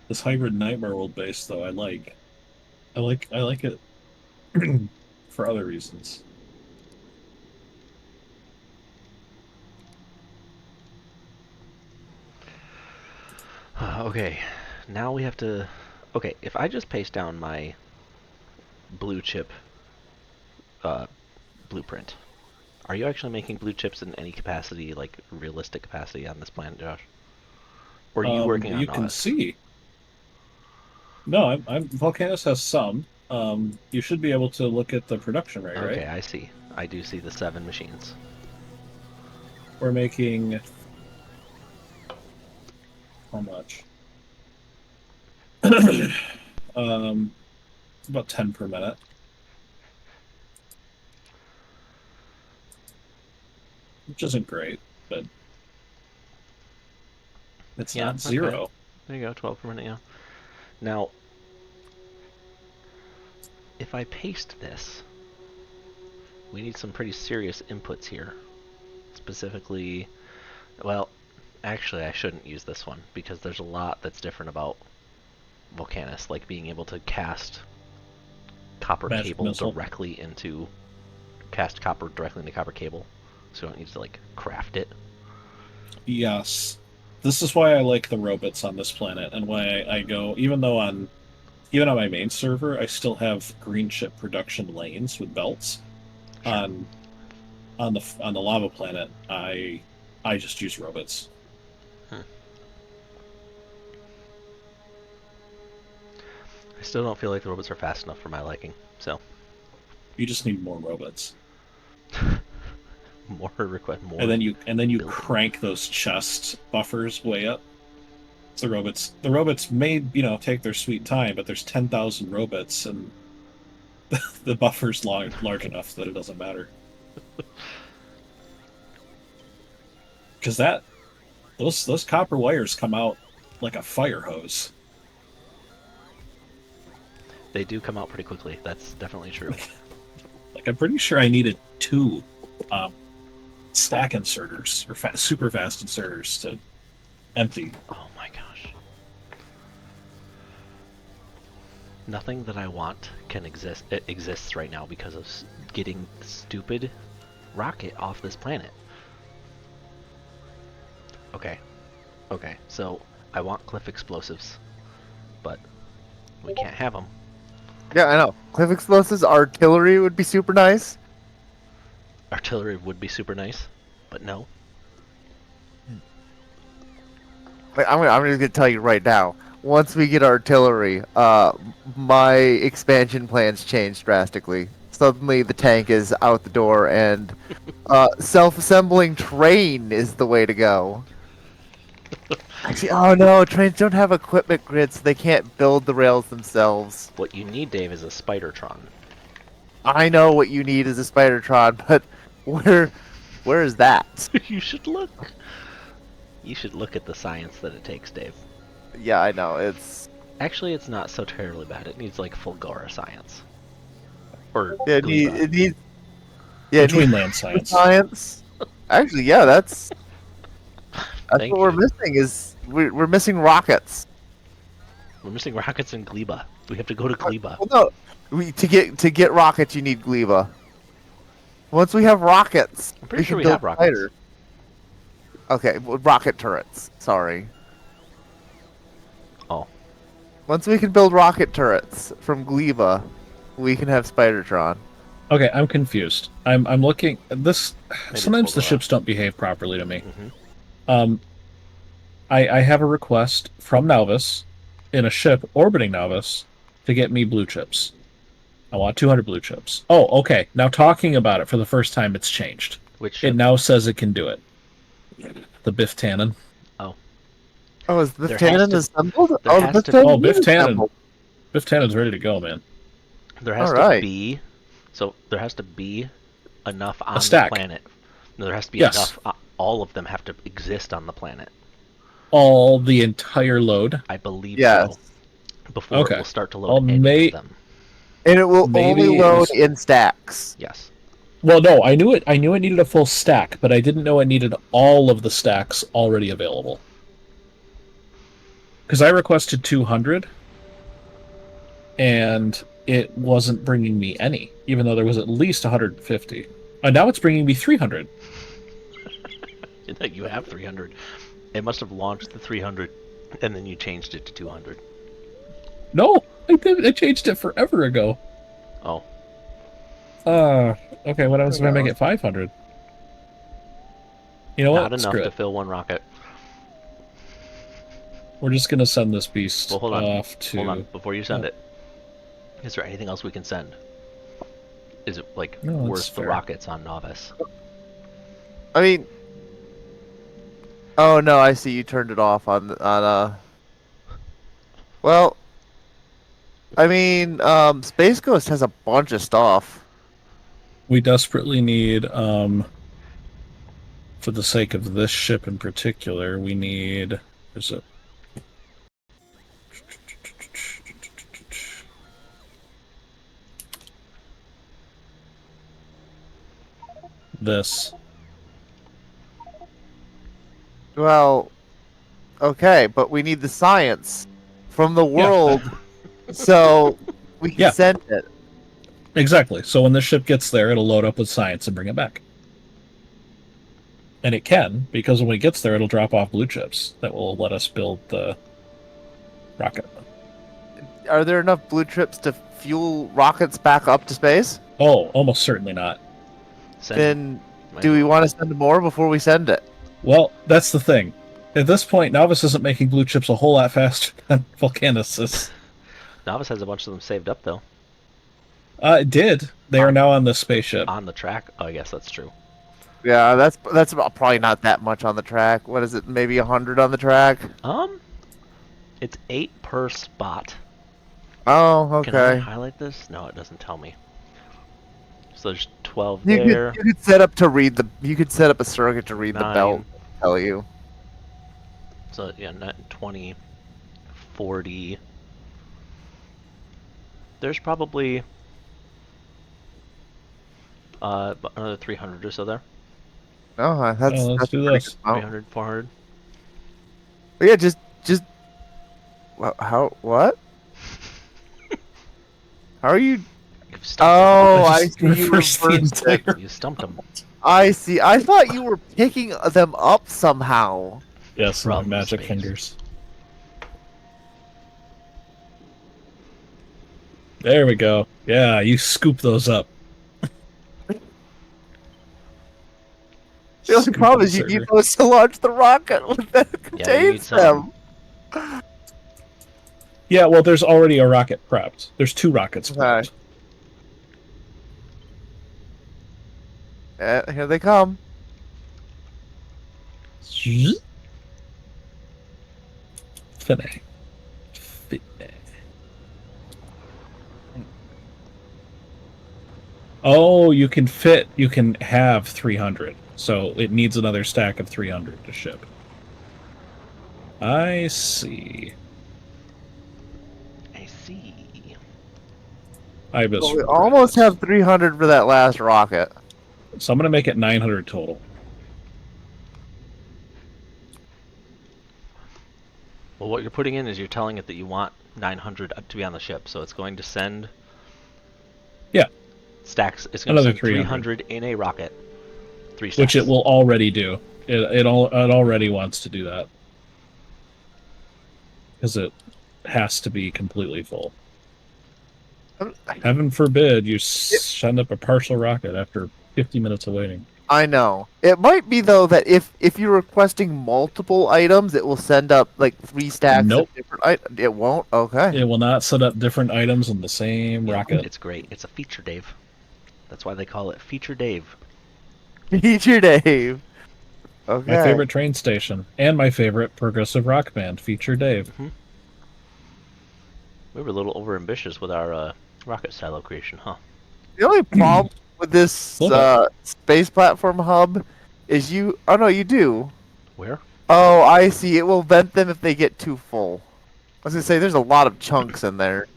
This hybrid nightmare world base, though, I like it for other reasons. Okay, now we have to. Okay, if I just paste down my blue chip blueprint, are you actually making blue chips in any capacity, like realistic capacity, on this planet, Josh? Or are you working on You can novice? see. No, Volcanus has some. You should be able to look at the production rate, Okay, right? I see. I do see the 7 machines. We're making how much? About 10 per minute. Which isn't great, but it's Yeah, not zero. okay. There you go, 12 per minute, yeah. Now, if I paste this, we need some pretty serious inputs here. Specifically, well, actually I shouldn't use this one, because there's a lot that's different about Volcanus, like being able to cast copper Magic cable missile. directly into copper cable, so you don't need to like craft it. Yes. This is why I like the robots on this planet, and why I go, even on my main server, I still have green chip production lanes with belts. Sure. On the lava planet, I just use robots. I still don't feel like the robots are fast enough for my liking, so You just need more robots. more. And then you building. crank those chest buffers way up. So the robots may, take their sweet time, but there's 10,000 robots, and the buffer's large enough that it doesn't matter. Because those copper wires come out like a fire hose. They do come out pretty quickly. That's definitely true. Like, I'm pretty sure I needed 2 stack inserters or super fast inserters to empty. Oh my gosh. Nothing that I want can exist. It exists right now because of getting the stupid rocket off this planet. Okay. Okay, so I want cliff explosives, but we can't have them. Yeah, I know. Cliff explosives, artillery would be super nice. Artillery would be super nice, but no. Like, I'm just gonna tell you right now. Once we get artillery, my expansion plans change drastically. Suddenly, the tank is out the door, and self-assembling train is the way to go. Actually, oh no, trains don't have equipment grids, so they can't build the rails themselves. What you need, Dave, is a Spidertron. I know what you need is a Spidertron, but where is that? You should look. You should look at the science that it takes, Dave. Yeah, I know. It's Actually, it's not so terribly bad. It needs like Fulgora science. Or yeah, Gleba. it needs yeah, it Between needs land science. science. Actually, yeah, that's Thank what we're you. missing is we're missing rockets. We're missing rockets in Gleba. We have to go to Gleba. Well, no, to get rockets, you need Gleba. Once we have rockets, I'm pretty sure can we build have rockets. fighter. Okay, well, rocket turrets. Sorry. Oh, Once we can build rocket turrets from Gleba, we can have Spidertron. Okay, I'm confused. I'm looking at this. Maybe Sometimes the it's ships don't behave properly to me. Mhm. I have a request from Nauvis in a ship orbiting Nauvis to get me blue chips. I want 200 blue chips. Oh, okay. Now talking about it for the first time, it's changed. Which It ship? now says it can do it. The Biff Tannen. Oh, Oh, is Biff There has Tannen to- assembled? there Oh, the has Biff to- Tannen Oh, Biff is Tannen. assembled. Biff Tannen's ready to go, man. there has Alright. to be. So there has to be enough on the stack. planet. No, there has to be Yes. enough. All of them have to exist on the planet. All the entire load. I believe Yes. so. Before Okay. it will start to load Well, any of them. And it will Maybe only it load was- in stacks. Yes. Well, no, I knew it. I knew it needed a full stack, but I didn't know it needed all of the stacks already available. Because I requested 200, and it wasn't bringing me any, even though there was at least 150. And now it's bringing me 300. You have 300. It must have launched the 300, and then you changed it to 200. No, I did. I changed it forever ago. Oh, Okay. What happens if I make it 500? You know what? not enough Screw to it. fill one rocket. We're just gonna send this beast Well, hold on. off to. Hold on. Before you send it, is there anything else we can send? Is it like No, that's worth the fair. rockets on Novice? I mean, oh no, I see you turned it off on. Well, I mean, Space Ghost has a bunch of stuff. We desperately need, for the sake of this ship in particular, we need. There's a. This. Well, okay, but we need the science from the world, so we can Yeah. send it. Exactly. So when this ship gets there, it'll load up with science and bring it back. And it can, because when it gets there, it'll drop off blue chips that will let us build the rocket. Are there enough blue trips to fuel rockets back up to space? Oh, almost certainly not. Send Then, Might do as we want to send more before we send it? Well, that's the thing. At this point, Novice isn't making blue chips a whole lot faster than Volcanus is. Novice has a bunch of them saved up though. It did. They are now on the spaceship. On the track. Oh, I guess that's true. Yeah, that's about probably not that much on the track. What is it? Maybe 100 on the track? It's 8 per spot. Oh, Can I okay. highlight this? No, it doesn't tell me. So there's 12 You there. could set up to read the. You could set up a circuit to read the 9. belt. Tell you. So yeah, 20, 40. There's probably Another 300 or so there. Oh, that's let's that's do pretty this. good amount. 300, 400. Yeah, just how what? How are you? You've stumped Oh, I just see. You reversed the reversed it. entire- him. You stumped him. I see. I thought you were picking them up somehow. Yes, my From magic space. fingers. There we go. Yeah, you scoop those up. The only Scoop problem and is you need server. those to launch the rocket that Yeah, you need contains some. them. Yeah, well, there's already a rocket prepped. There's 2 rockets prepped. Here they come. Finne. Oh, you can have 300. So it needs another stack of 300 to ship. I see. I see. I Well, we almost have 300 for that last rocket. So I'm going to make it 900 total. Well, what you're putting in is you're telling it that you want 900 to be on the ship, so it's going to send. Yeah. Stacks. It's going to Another send 300 in a rocket. 3 stacks. Which it will already do. It already wants to do that. Because it has to be completely full. Heaven forbid you send up a partial rocket after 50 minutes of waiting. I know. It might be though that if you're requesting multiple items, it will send up like 3 stacks Nope. of different items. It won't. Okay. It will not set up different items in the same rocket. It's great. It's a feature, Dave. That's why they call it Feature Dave. Feature Dave. Okay. My favorite train station and my favorite progressive rock band, Feature Dave. Mm-hmm. We were a little overambitious with our rocket silo creation, huh? The only problem with this space platform hub is you. Oh no, you do. Where? Oh, I see. It will vent them if they get too full. I was gonna say there's a lot of chunks in there.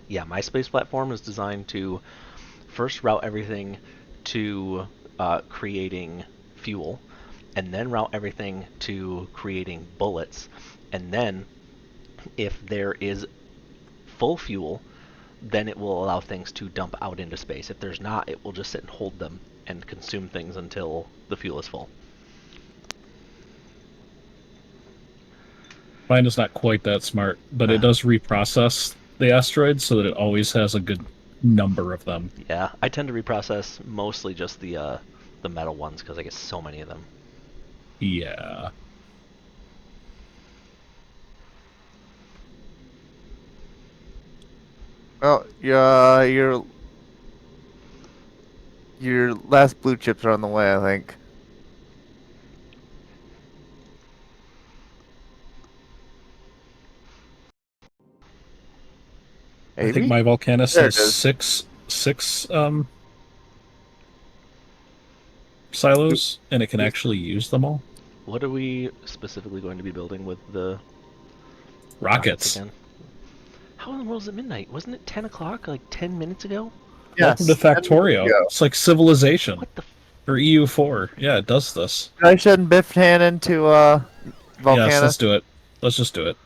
Yeah, my space platform is designed to first route everything to creating fuel, and then route everything to creating bullets, and then if there is full fuel, then it will allow things to dump out into space. If there's not, it will just sit and hold them and consume things until the fuel is full. Mine is not quite that smart, but it does reprocess the asteroids so that it always has a good number of them. Yeah, I tend to reprocess mostly just the metal ones because I get so many of them. Yeah. Well, your last blue chips are on the way, I think. Maybe? I think my Volcanus There has it is. six silos, and it can actually use them all. What are we specifically going to be building with the Rockets. again? How in the world is it midnight? Wasn't it 10 o'clock like 10 minutes ago? Welcome to Factorio. It's like Civilization. What the or EU4. Yeah, it does this. I shouldn't Biff Tan into Volcanus. Yes, let's do it. Let's just do it.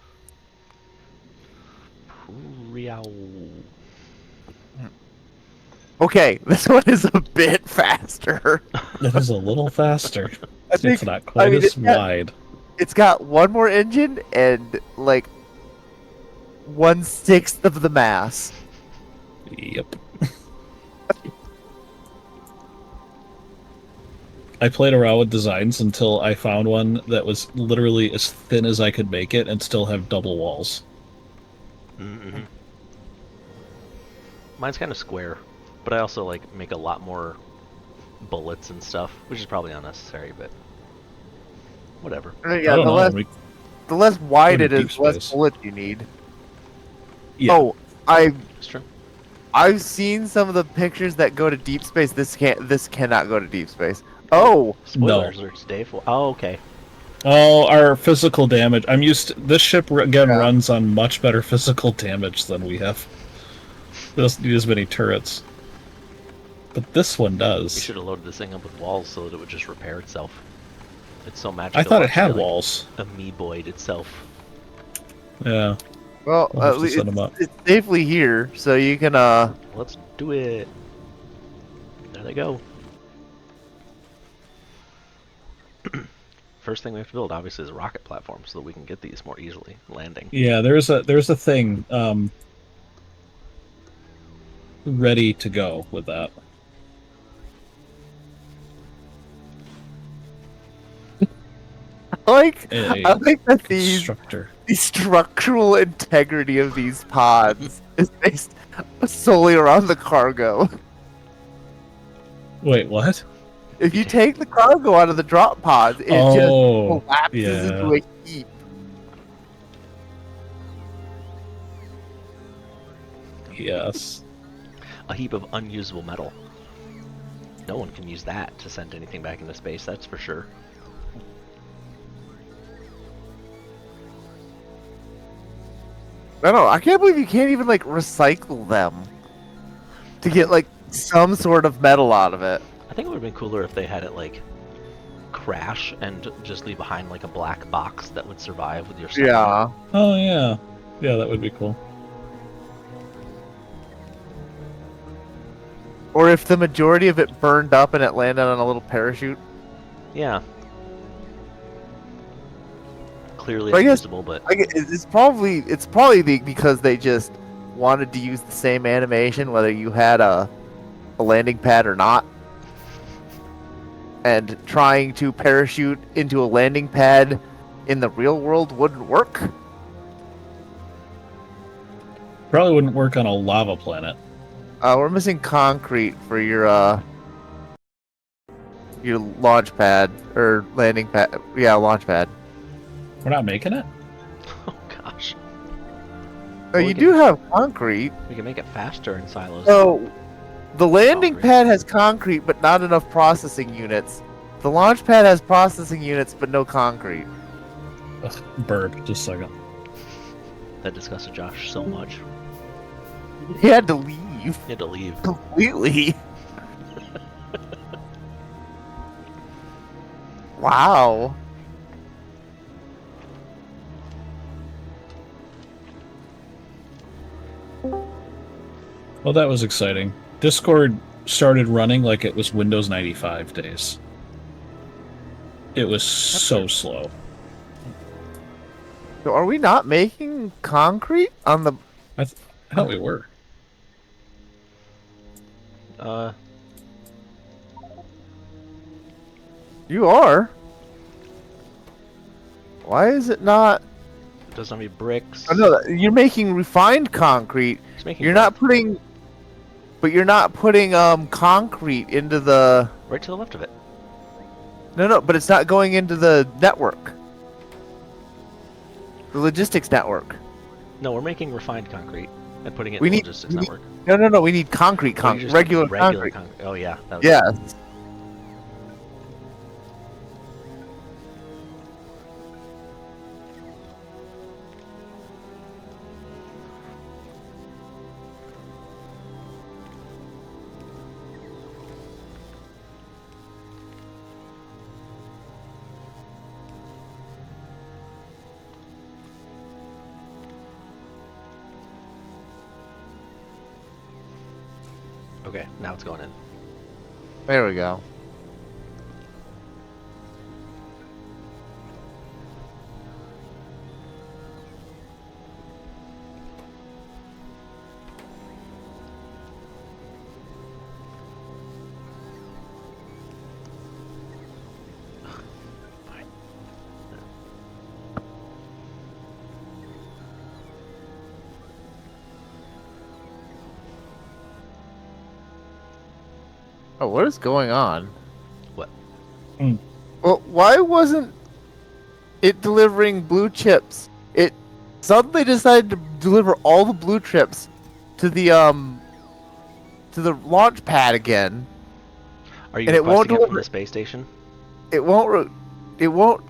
Okay, this one is a bit faster. It is a little faster. I think, It's not quite as wide. It's got one more engine and like 1/6 of the mass. Yep. I played around with designs until I found one that was literally as thin as I could make it and still have double walls. Mm-hmm. Mine's kind of square, but I also like make a lot more bullets and stuff, which is probably unnecessary, but whatever. Yeah, the less wide it is, the less bullets you need. Yeah. Oh, It's true. I've seen some of the pictures that go to deep space. This cannot go to deep space. Oh, Spoilers, no. Dave. Oh, okay. Oh, our physical damage. I'm used to this ship again runs on much better physical damage than we have. It doesn't need as many turrets. But this one We does. should have loaded this thing up with walls so that it would just repair itself. It's so magical. I thought it it's had like walls. Amoeboid itself. Yeah. Well, I'll have at to least set 'em up. it's safely here, so you can Let's do it. There they go. First thing we have to build, obviously, is a rocket platform so that we can get these more easily landing. Yeah, there's a thing ready to go with that. I A like that the constructor. structural integrity of these pods is based solely around the cargo. Wait, what? If you take the cargo out of the drop pods, it just Oh, collapses yeah. into a heap. Yes. A heap of unusable metal. No one can use that to send anything back into space, that's for sure. I don't know. I can't believe you can't even like recycle them to get like some sort of metal out of it. I think it would have been cooler if they had it like crash and just leave behind like a black box that would survive with your stuff in it. Yeah. Oh yeah. Yeah, that would be cool. Or if the majority of it burned up and it landed on a little parachute. Yeah. Clearly But I guess- unusable, but It's probably because they just wanted to use the same animation whether you had a landing pad or not. And trying to parachute into a landing pad in the real world wouldn't work. Probably wouldn't work on a lava planet. We're missing concrete for your launch pad or landing pad. Yeah, launch pad. We're not making it? oh gosh. Oh, Well, we you can- do have concrete. We can make it faster in silos. So, the landing Concrete. pad has concrete, but not enough processing units. The launch pad has processing units, but no concrete. Ugh, burp, just a second. That disgusted Josh so much. He had to leave He had to leave. completely. Wow. Well, that was exciting. Discord started running like it was Windows 95 days. It was so slow. So are we not making concrete on the... I thought we were. You are? Why is it not... It doesn't have any bricks. Oh, no, you're making refined concrete. It's making You're both. not putting... But you're not putting concrete into the... Right to the left of it. No, but it's not going into the network. The logistics network. No, we're making refined concrete and putting it We in the need- logistics we need- network. No, we need concrete, Oh, you just regular need concrete. Oh yeah. That was Yes. Okay, now it's going in. There we go. Oh, what is going on? What? Well, why wasn't it delivering blue chips? It suddenly decided to deliver all the blue chips to the launch pad again. Are you And it won't requesting it from deliver- the space station? It won't. It won't.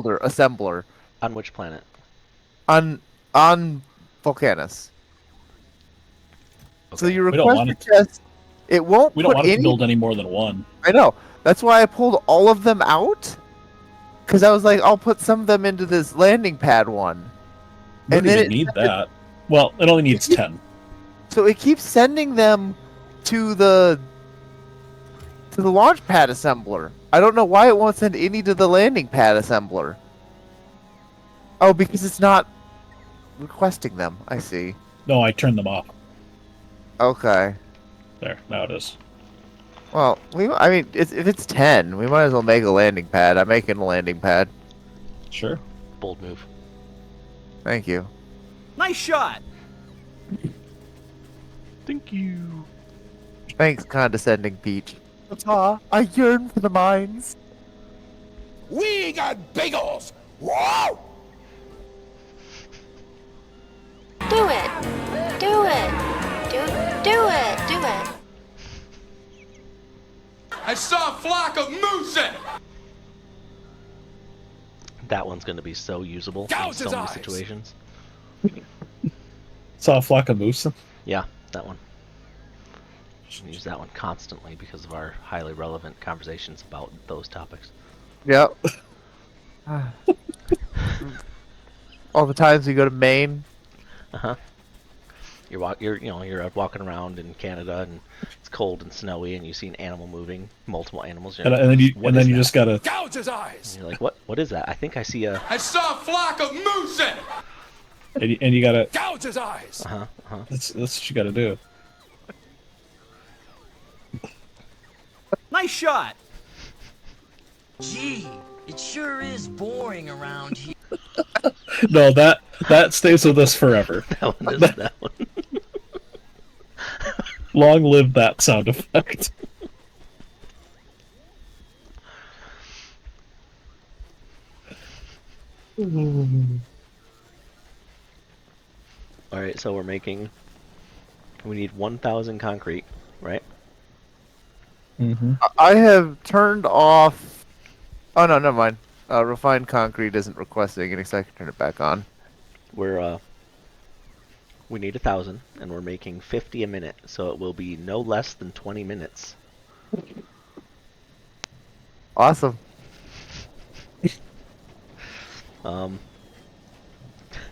Assembler On which planet? on Volcanus. So Okay. you We don't request want the it. chest. It won't We don't put want it to any. build any more than one. I know. That's why I pulled all of them out. Because I was like, I'll put some of them into this landing pad one. We And don't then even need that. Well, it only needs 10. So it keeps sending them to the launch pad assembler. I don't know why it won't send any to the landing pad assembler. Oh, because it's not requesting them. I see. No, I turned them off. Okay. There, now it is. Well, I mean, if it's 10, we might as well make a landing pad. I'm making a landing pad. Sure. Bold move. Thank you. Nice shot. Thank you. Thanks, condescending Peach. Ah, I yearn for the mines. We got bagels! Whoa! Do it. Do it. Do it. Do it. I saw a flock of moose! That one's going to be so usable in Gouge so his many eyes. situations. Saw a flock of moose. Yeah, that one. Should use that one constantly because of our highly relevant conversations about those topics. Yep. All the times we go to Maine. Uh-huh. You're out walking around in Canada and it's cold and snowy and you see an animal moving, multiple animals. And then you just gotta. Gouge his eyes! And you're like, what is that? I think I see a. I saw a flock of moose! And you gotta. Gouge his eyes! That's what you gotta do. Nice shot. Gee, it sure is boring around here. No, that stays with us forever. That one is that one. Long live that sound effect. Alright, so we're making. We need 1,000 concrete, right? Mm-hmm. I have turned off. Oh no, never mind. Refined concrete isn't requesting any, so I can turn it back on. We need 1,000, and we're making 50 a minute, so it will be no less than 20 minutes. Awesome.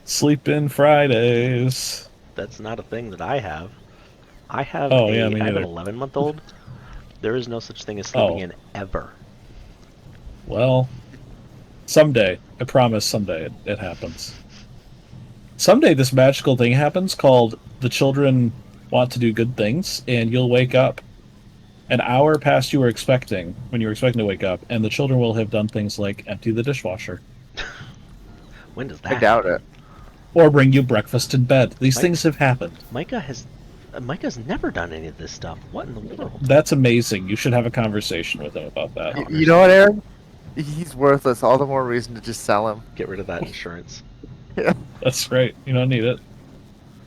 Sleep in Fridays. That's not a thing that I have. I have Oh, yeah, me I have an neither. 11-month-old. There is no such thing as sleeping in ever. Well, someday. I promise someday it happens. Someday this magical thing happens called the children want to do good things, and you'll wake up an hour past when you were expecting to wake up, and the children will have done things like empty the dishwasher. When does that I doubt happen? it. Or bring you breakfast in bed. These things have happened. Micah's never done any of this stuff. What in the world? That's amazing. You should have a conversation with him about that. You know what, Aaron? He's worthless. All the more reason to just sell him. Get rid of that insurance. Yeah. That's right. You don't need it.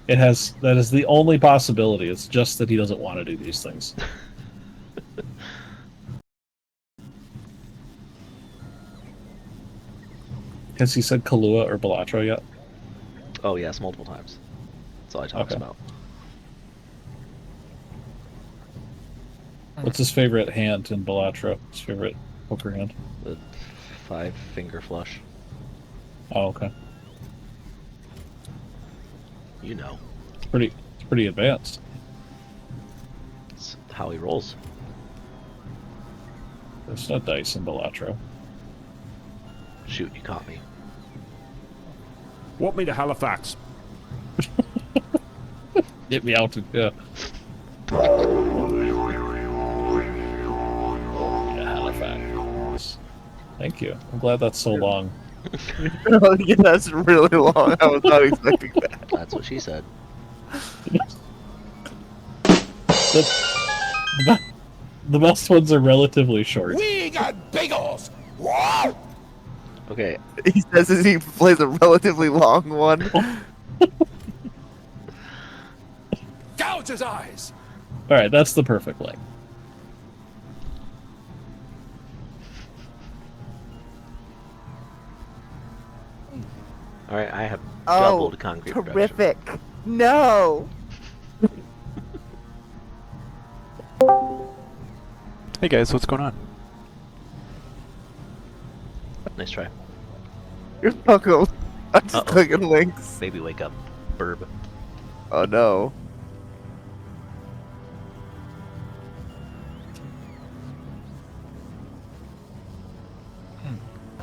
That is the only possibility. It's just that he doesn't want to do these things. Has he said Kahlua or Balatro yet? Oh yes, multiple times. That's all I talks Okay. about. What's his favorite hand in Balatro? His favorite poker hand? The 5-finger flush. Oh, okay. You know. It's pretty advanced. It's how he rolls. There's no dice in Balatro. Shoot, you caught me. Want me to Halifax? Get me out of yeah. Halifax. Thank you. I'm glad that's so long. Yeah, that's really long. I was not expecting that. That's what she said. The best ones are relatively short. We got bagels! Whoa! Okay. He says as he plays a relatively long one. Gouge his eyes! Alright, that's the perfect length. Alright, I have doubled concrete production. terrific. No. Hey guys, what's going on? Nice try. You're welcome. I'm just Uh-oh. clicking links. Baby, wake up. Burb. Oh no.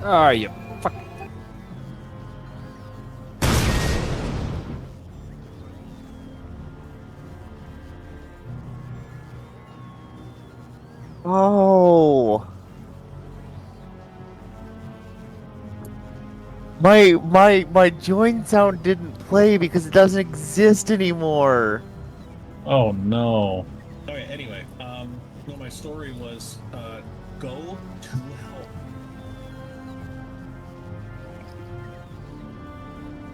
Ah, you fuck. Oh. My join sound didn't play because it doesn't exist anymore. Oh no. Okay, anyway, well, my story was, go to hell.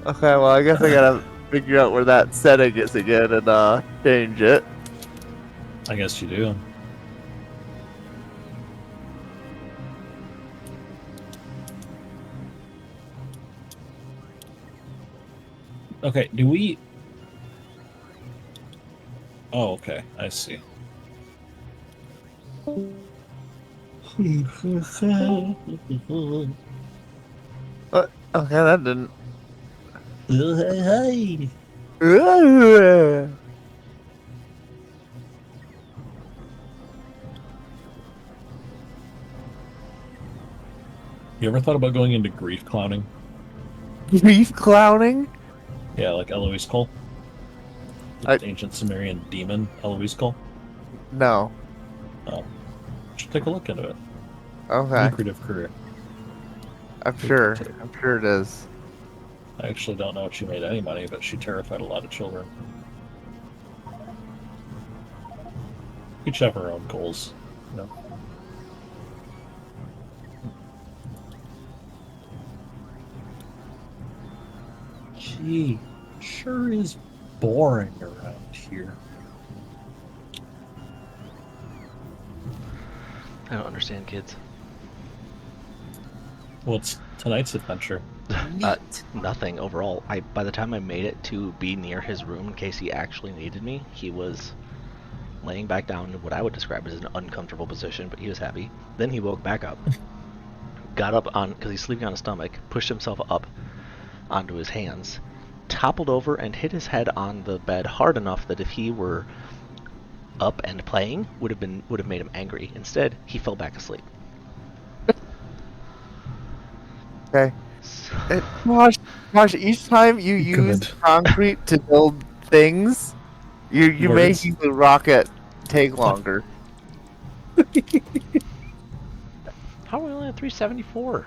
Okay, well I guess I gotta figure out where that setting is again and change it. I guess you do. Okay, do we... Oh, okay, I see. Okay, that didn't. Hey. You ever thought about going into grief clowning? Grief clowning? Yeah, like Eloise Cole. The ancient Sumerian demon, Eloise Cole. No. Oh. Should take a look into it. Okay. Lucrative career. I'm sure it is. I actually don't know if she made any money, but she terrified a lot of children. Each have her own goals, you know. Gee, sure is boring around here. I don't understand kids. What's tonight's adventure? Nothing overall. By the time I made it to be near his room in case he actually needed me, he was laying back down in what I would describe as an uncomfortable position, but he was happy. Then he woke back up, got up on, because he's sleeping on his stomach, pushed himself up onto his hands, toppled over and hit his head on the bed hard enough that if he were up and playing, would have made him angry. Instead, he fell back asleep. Okay. Gosh, each time you use concrete to build things, you're making the rocket take longer. How are we only at 374?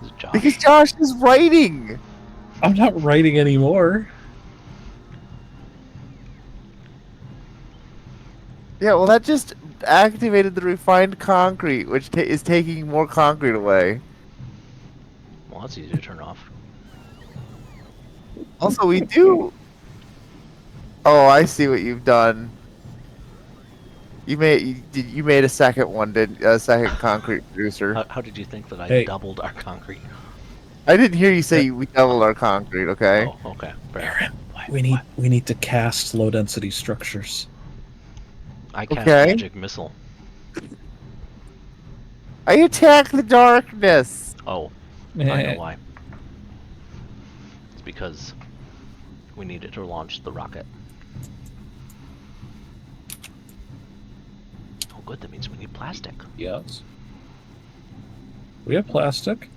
Is it Josh? Because Josh is writing! I'm not writing anymore. Yeah, well that just activated the refined concrete, which is taking more concrete away. Well, that's easy to turn off. Also, we do... Oh, I see what you've done. You made a second one, a second concrete producer. How did you think that I doubled our concrete? I didn't hear you say we doubled our concrete, okay? Oh, okay. Aaron, we need to cast low density structures. I cast magic missile. I attack the darkness! Oh, I know why. It's because we needed to launch the rocket. Oh good, that means we need plastic. Yes. We have plastic.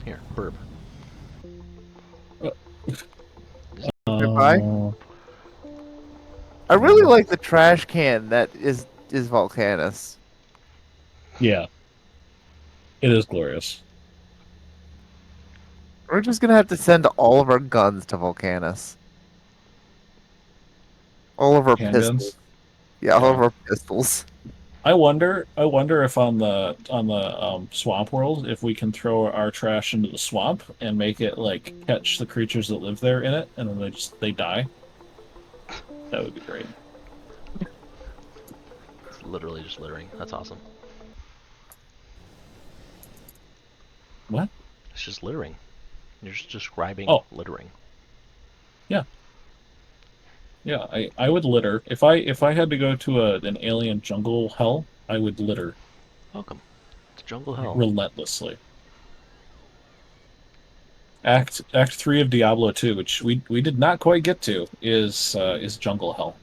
Here, burb. Goodbye. I really like the trash can that is Volcanus. Yeah. It is glorious. We're just gonna have to send all of our guns to Volcanus. All of our pistols. Yeah, all of our pistols. I wonder if on the swamp world, if we can throw our trash into the swamp and make it like catch the creatures that live there in it, and then they die. That would be great. It's literally just littering. That's awesome. What? It's just littering. You're just describing littering. Yeah. Yeah, I would litter. If I had to go to an alien jungle hell, I would litter Welcome to Jungle Hell. relentlessly. Act 3 of Diablo 2, which we did not quite get to, is jungle hell.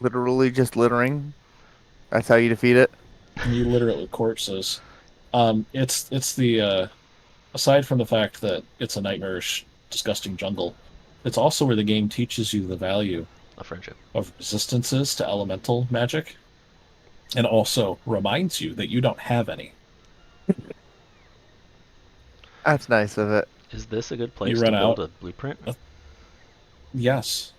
Literally just littering. That's how you defeat it. You litter it with corpses. It's the aside from the fact that it's a nightmarish, disgusting jungle, it's also where the game teaches you the value A friendship. of resistances to elemental magic, and also reminds you that you don't have any. That's nice of it. Is this a good You place to run build out. a blueprint? Yes.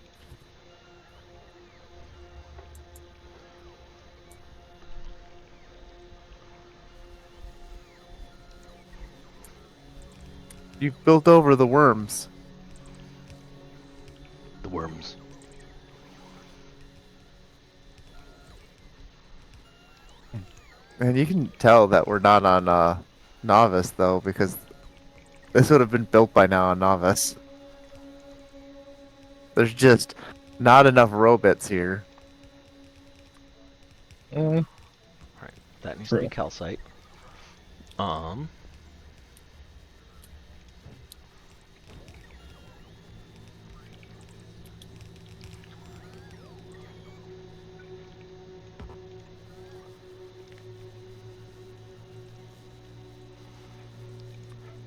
You've built over the worms. The worms. And you can tell that we're not on novice though, because this would have been built by now on novice. There's just not enough robots here. Alright, that needs to be True. calcite.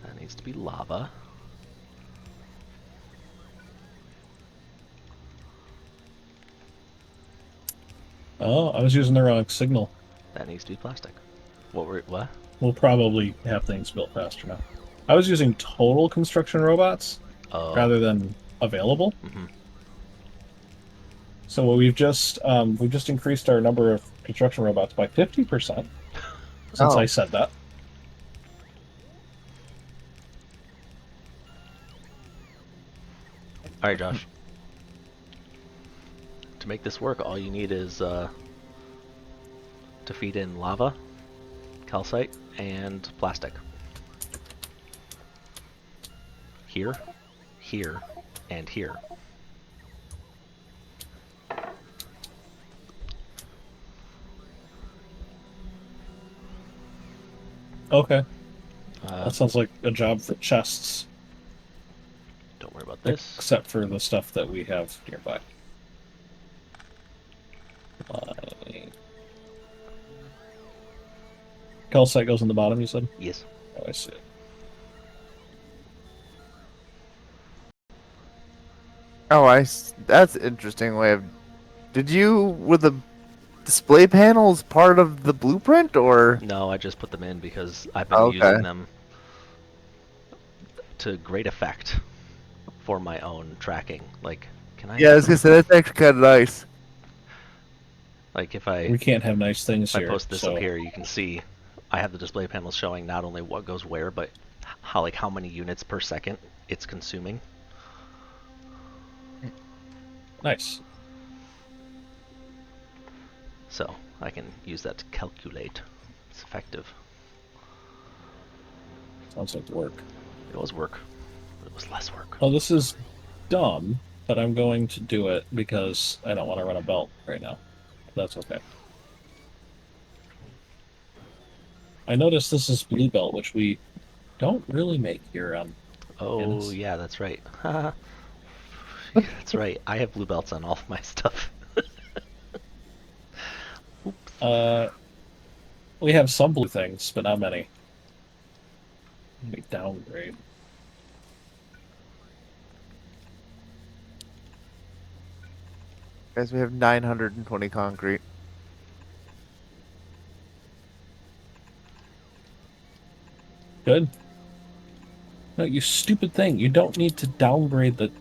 That needs to be lava. Oh, I was using the wrong signal. That needs to be plastic. What? We'll probably have things built faster now. I was using total construction robots Oh. rather than available. Mm-hmm. So we've just increased our number of construction robots by 50% since I said that. Alright, Josh. To make this work, all you need is to feed in lava, calcite, and plastic. Here, here, and here. Okay. That sounds like a job for chests. Don't worry about this. Except for the stuff that we have nearby. Calcite goes in the bottom, you said? Yes. Oh, I see it. Oh, that's an interesting way of... Were the display panels part of the blueprint, or...? No, I just put them in because I've been using them to great effect for my own tracking. Like, can I... Yeah, I was gonna say, that's actually kind of nice. Like, if We can't have nice things if here. I post this so... up here, you can see I have the display panels showing not only what goes where, but how many units per second it's consuming. Nice. So I can use that to calculate. It's effective. Sounds like work. It was work. It was less work. Well, this is dumb, but I'm going to do it because I don't want to run a belt right now. That's okay. I noticed this is blue belt, which we don't really make here on. Oh, yeah, that's right. That's right. I have blue belts on all of my stuff. We have some blue things, but not many. Let me downgrade. Guys, we have 920 concrete. Good. No, you stupid thing. You don't need to downgrade the...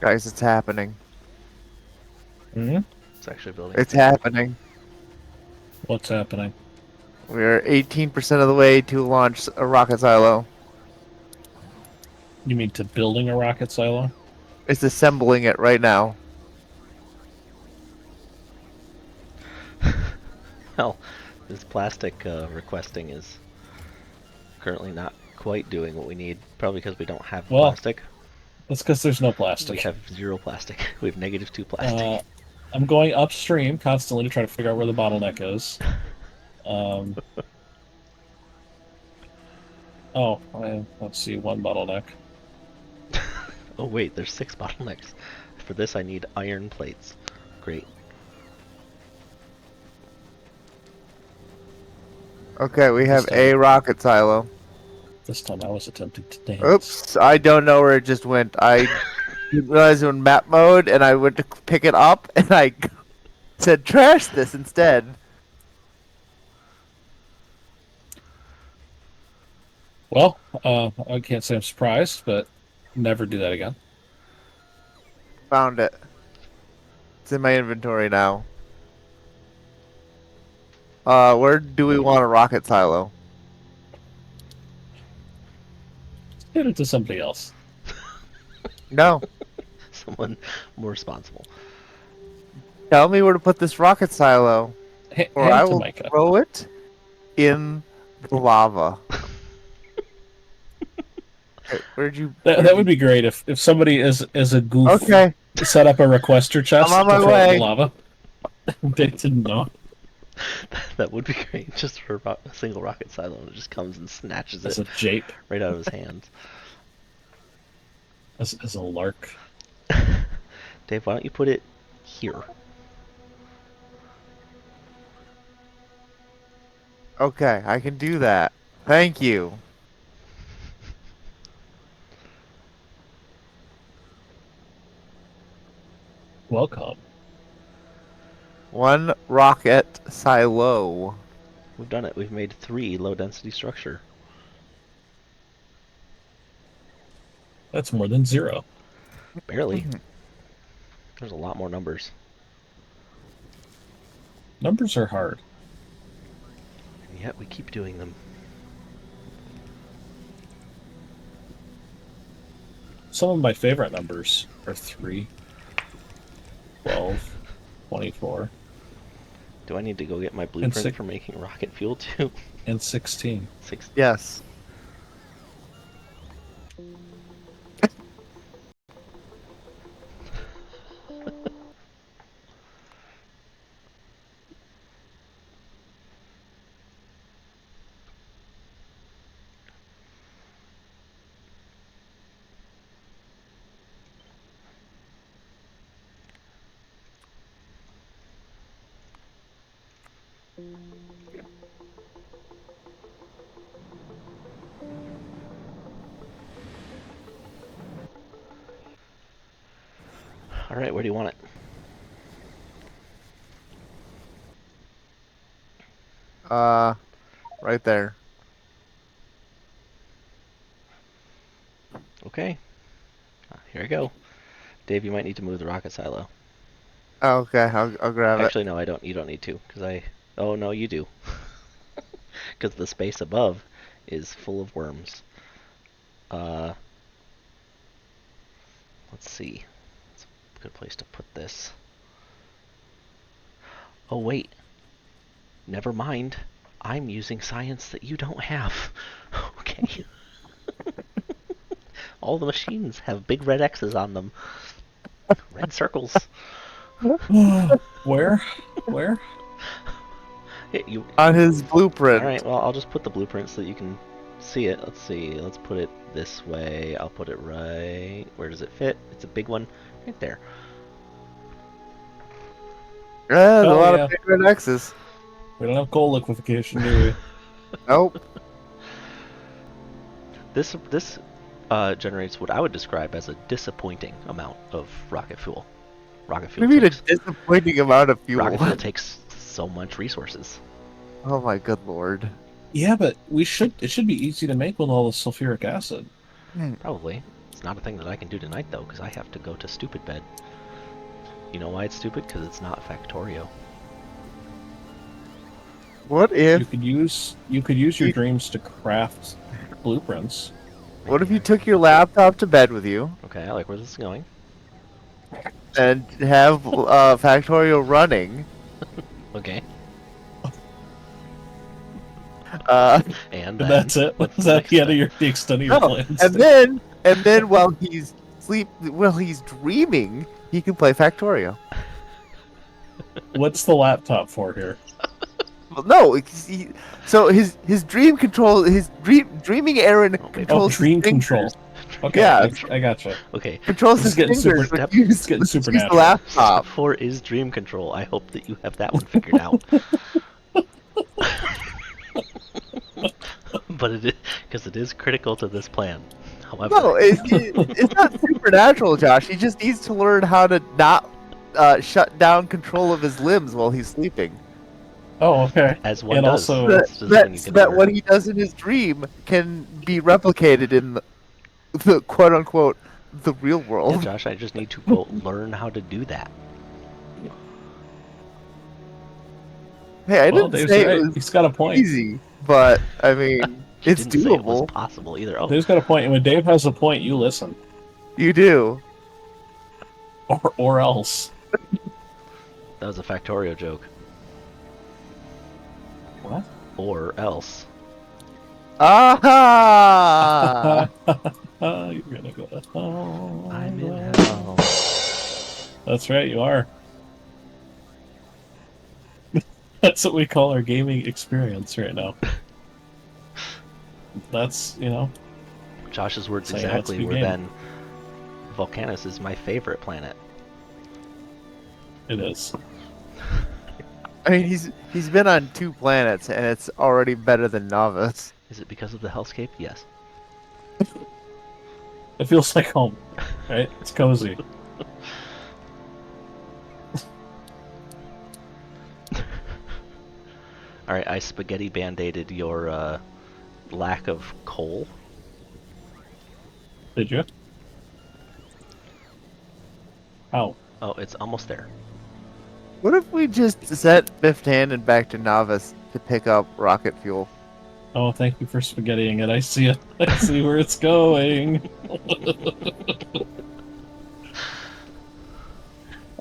Guys, it's happening. Hmm? It's actually building. It's happening. What's happening? We're 18% of the way to launch a rocket silo. You mean to building a rocket silo? It's assembling it right now. Well, this plastic requesting is currently not quite doing what we need. Probably because we don't have Well, plastic. that's because there's no We plastic. have 0 plastic. We have -2 plastic. I'm going upstream constantly to try to figure out where the bottleneck is. Let's see, one bottleneck. Oh wait, there's 6 bottlenecks. For this I need iron plates. Great. Okay, we have a rocket silo. This time I was attempting to dance. Oops, I don't know where it just went. I didn't realize it was in map mode, and I went to pick it up, and I said trash this instead. Well, I can't say I'm surprised, but never do that again. Found it. It's in my inventory now. Where do we want a rocket silo? Give it to somebody else. No. Someone more responsible. Tell me where to put this rocket silo, or hand I it to will Micah. throw it in the lava. Okay, where'd you? That would be great if somebody is a goof. Okay. Set up a requester chest I'm on my to throw it in way. the lava. They didn't know. That would be great, just for a single rocket silo, and it just comes and snatches As it a jape. right out of his hands. As a lark. Dave, why don't you put it here? Okay, I can do that. Thank you. Welcome. One rocket silo. We've done it. We've made 3 low-density structure. That's more than 0. Barely. There's a lot more numbers. Numbers are hard. And yet we keep doing them. Some of my favorite numbers are 3, 12, 24. Do I need to go get my blueprint six- for making rocket fuel too? And 16. 6. Yes. Alright, where do you want it? Right there. Okay. Here I go. Dave, you might need to move the rocket silo. Oh, okay, I'll grab Actually, no, I don't. You don't need to, because I... Oh, no, you do. Because the space above is full of worms. Let's see. It's a good place to put this. Oh, wait. Never mind. I'm using science that you don't have. Okay. All the machines have big red X's on them. Red circles. Where? Where? You... On his blueprint. Alright, well, I'll just put the blueprint so that you can see it. Let's see. Let's put it this way. I'll put it right... Where does it fit? It's a big one. Right there. Yeah, there's a Oh, lot yeah. of big red X's. We don't have coal liquefaction, do we? Nope. This generates what I would describe as a disappointing amount of rocket fuel. Rocket What fuel do you mean a takes, disappointing amount of fuel? rocket fuel takes so much resources. Oh my good lord. Yeah, but it should be easy to make with all the sulfuric acid. Probably. It's not a thing that I can do tonight, though, because I have to go to stupid bed. You know why it's stupid? Because it's not Factorio. What if You could use your dreams to craft blueprints. what if you took your laptop to bed with you Okay, I like where this is going. and have Factorio running? Okay. And then, that's it. what's Is the that next the end of step? the extent of your No, plans? and then while he's dreaming, he can play Factorio. What's the laptop for here? Well, no, so his dream control, dreaming Aaron Oh, controls dream his fingers. control. Okay, Yeah. I gotcha. Okay. Controls This his is getting fingers. super- but it's getting use the supernatural. laptop. Step 4 is dream control. I hope that you have that one figured out. But because it is critical to this plan. However, No, it's not supernatural, Josh. He just needs to learn how to not shut down control of his limbs while he's sleeping. Oh, okay. as one And does. also, That's just when you So can that learn. what he does in his dream can be replicated in the quote unquote the real Yeah, world. Josh, I just need to go learn how to do that. Hey, I well, didn't Dave's say right. it was He's got a point. easy, but I mean, You it's didn't say it was doable. possible either. Oh, Dave's got a point, and when Dave has a point, you listen, You do. or else. that was a Factorio joke. What? Or else. Ah! You're gonna go to hell. I'm in hell. That's right, you are. That's what we call our gaming experience right now. That's, Josh's words So, yeah, let's exactly were begin. then, Volcanus is my favorite planet. it is. I mean, he's been on 2 planets, and it's already better than Novice. Is it because of the hellscape? Yes. It feels like home, right? It's cozy. Alright, I spaghetti band-aided your lack of coal. Did you? How? Oh, it's almost there. What if we just sent Fifth Tandon back to Novice to pick up rocket fuel? Oh, thank you for spaghettiing it. I see it. I see where it's going.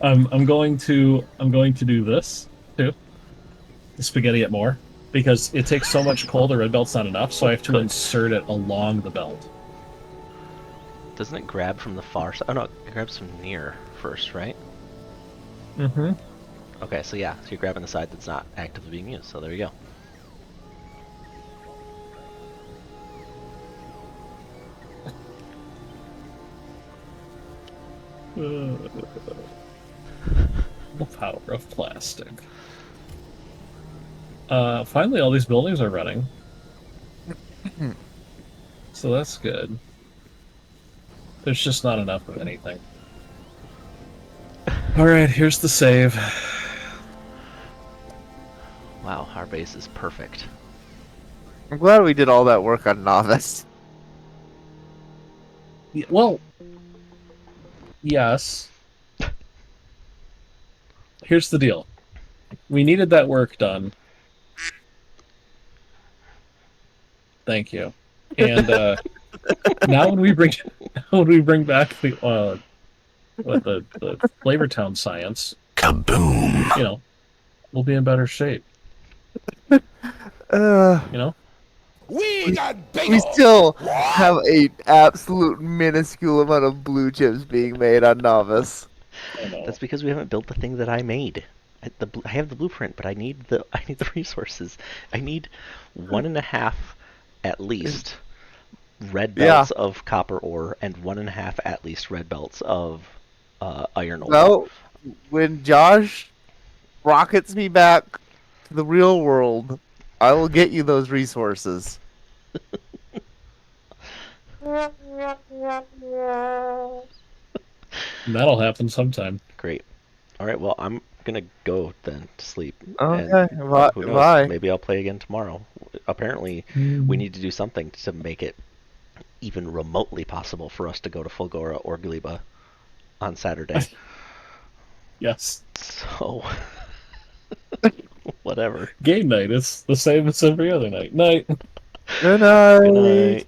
I'm going to do this too. Spaghetti it more because it takes so much coal. The red belt's not enough, so I have to insert it along the belt. Doesn't it grab from the far side? Oh no, it grabs from near first, right? Mm-hmm. Okay, so yeah, so you're grabbing the side that's not actively being used, so there you go. The power of plastic. Finally, all these buildings are running. So that's good. There's just not enough of anything. Alright, here's the save. Wow, our base is perfect. I'm glad we did all that work on Novice. Yeah, well, yes. Here's the deal. We needed that work done. Thank you. And now when we bring back the Flavortown science, Kaboom! We'll be in better shape. Uh, We got we bagels. still have a absolute minuscule amount of blue chips being made on Novice. I know. That's because we haven't built the thing that I made. I have the blueprint, but I need the resources. I need 1.5 at least red belts of copper ore and 1.5 at least red belts of iron ore. Well, when Josh rockets me back to the real world, I will get you those resources. That'll happen sometime. Great. All right. Well, I'm gonna go then to sleep. Okay, And, who knows? bye. Maybe I'll play again tomorrow. Apparently, we need to do something to make it even remotely possible for us to go to Fulgora or Gleba on Saturday. Yes. So, whatever. Game night. It's the same as every other night. Night. Good night. Good night.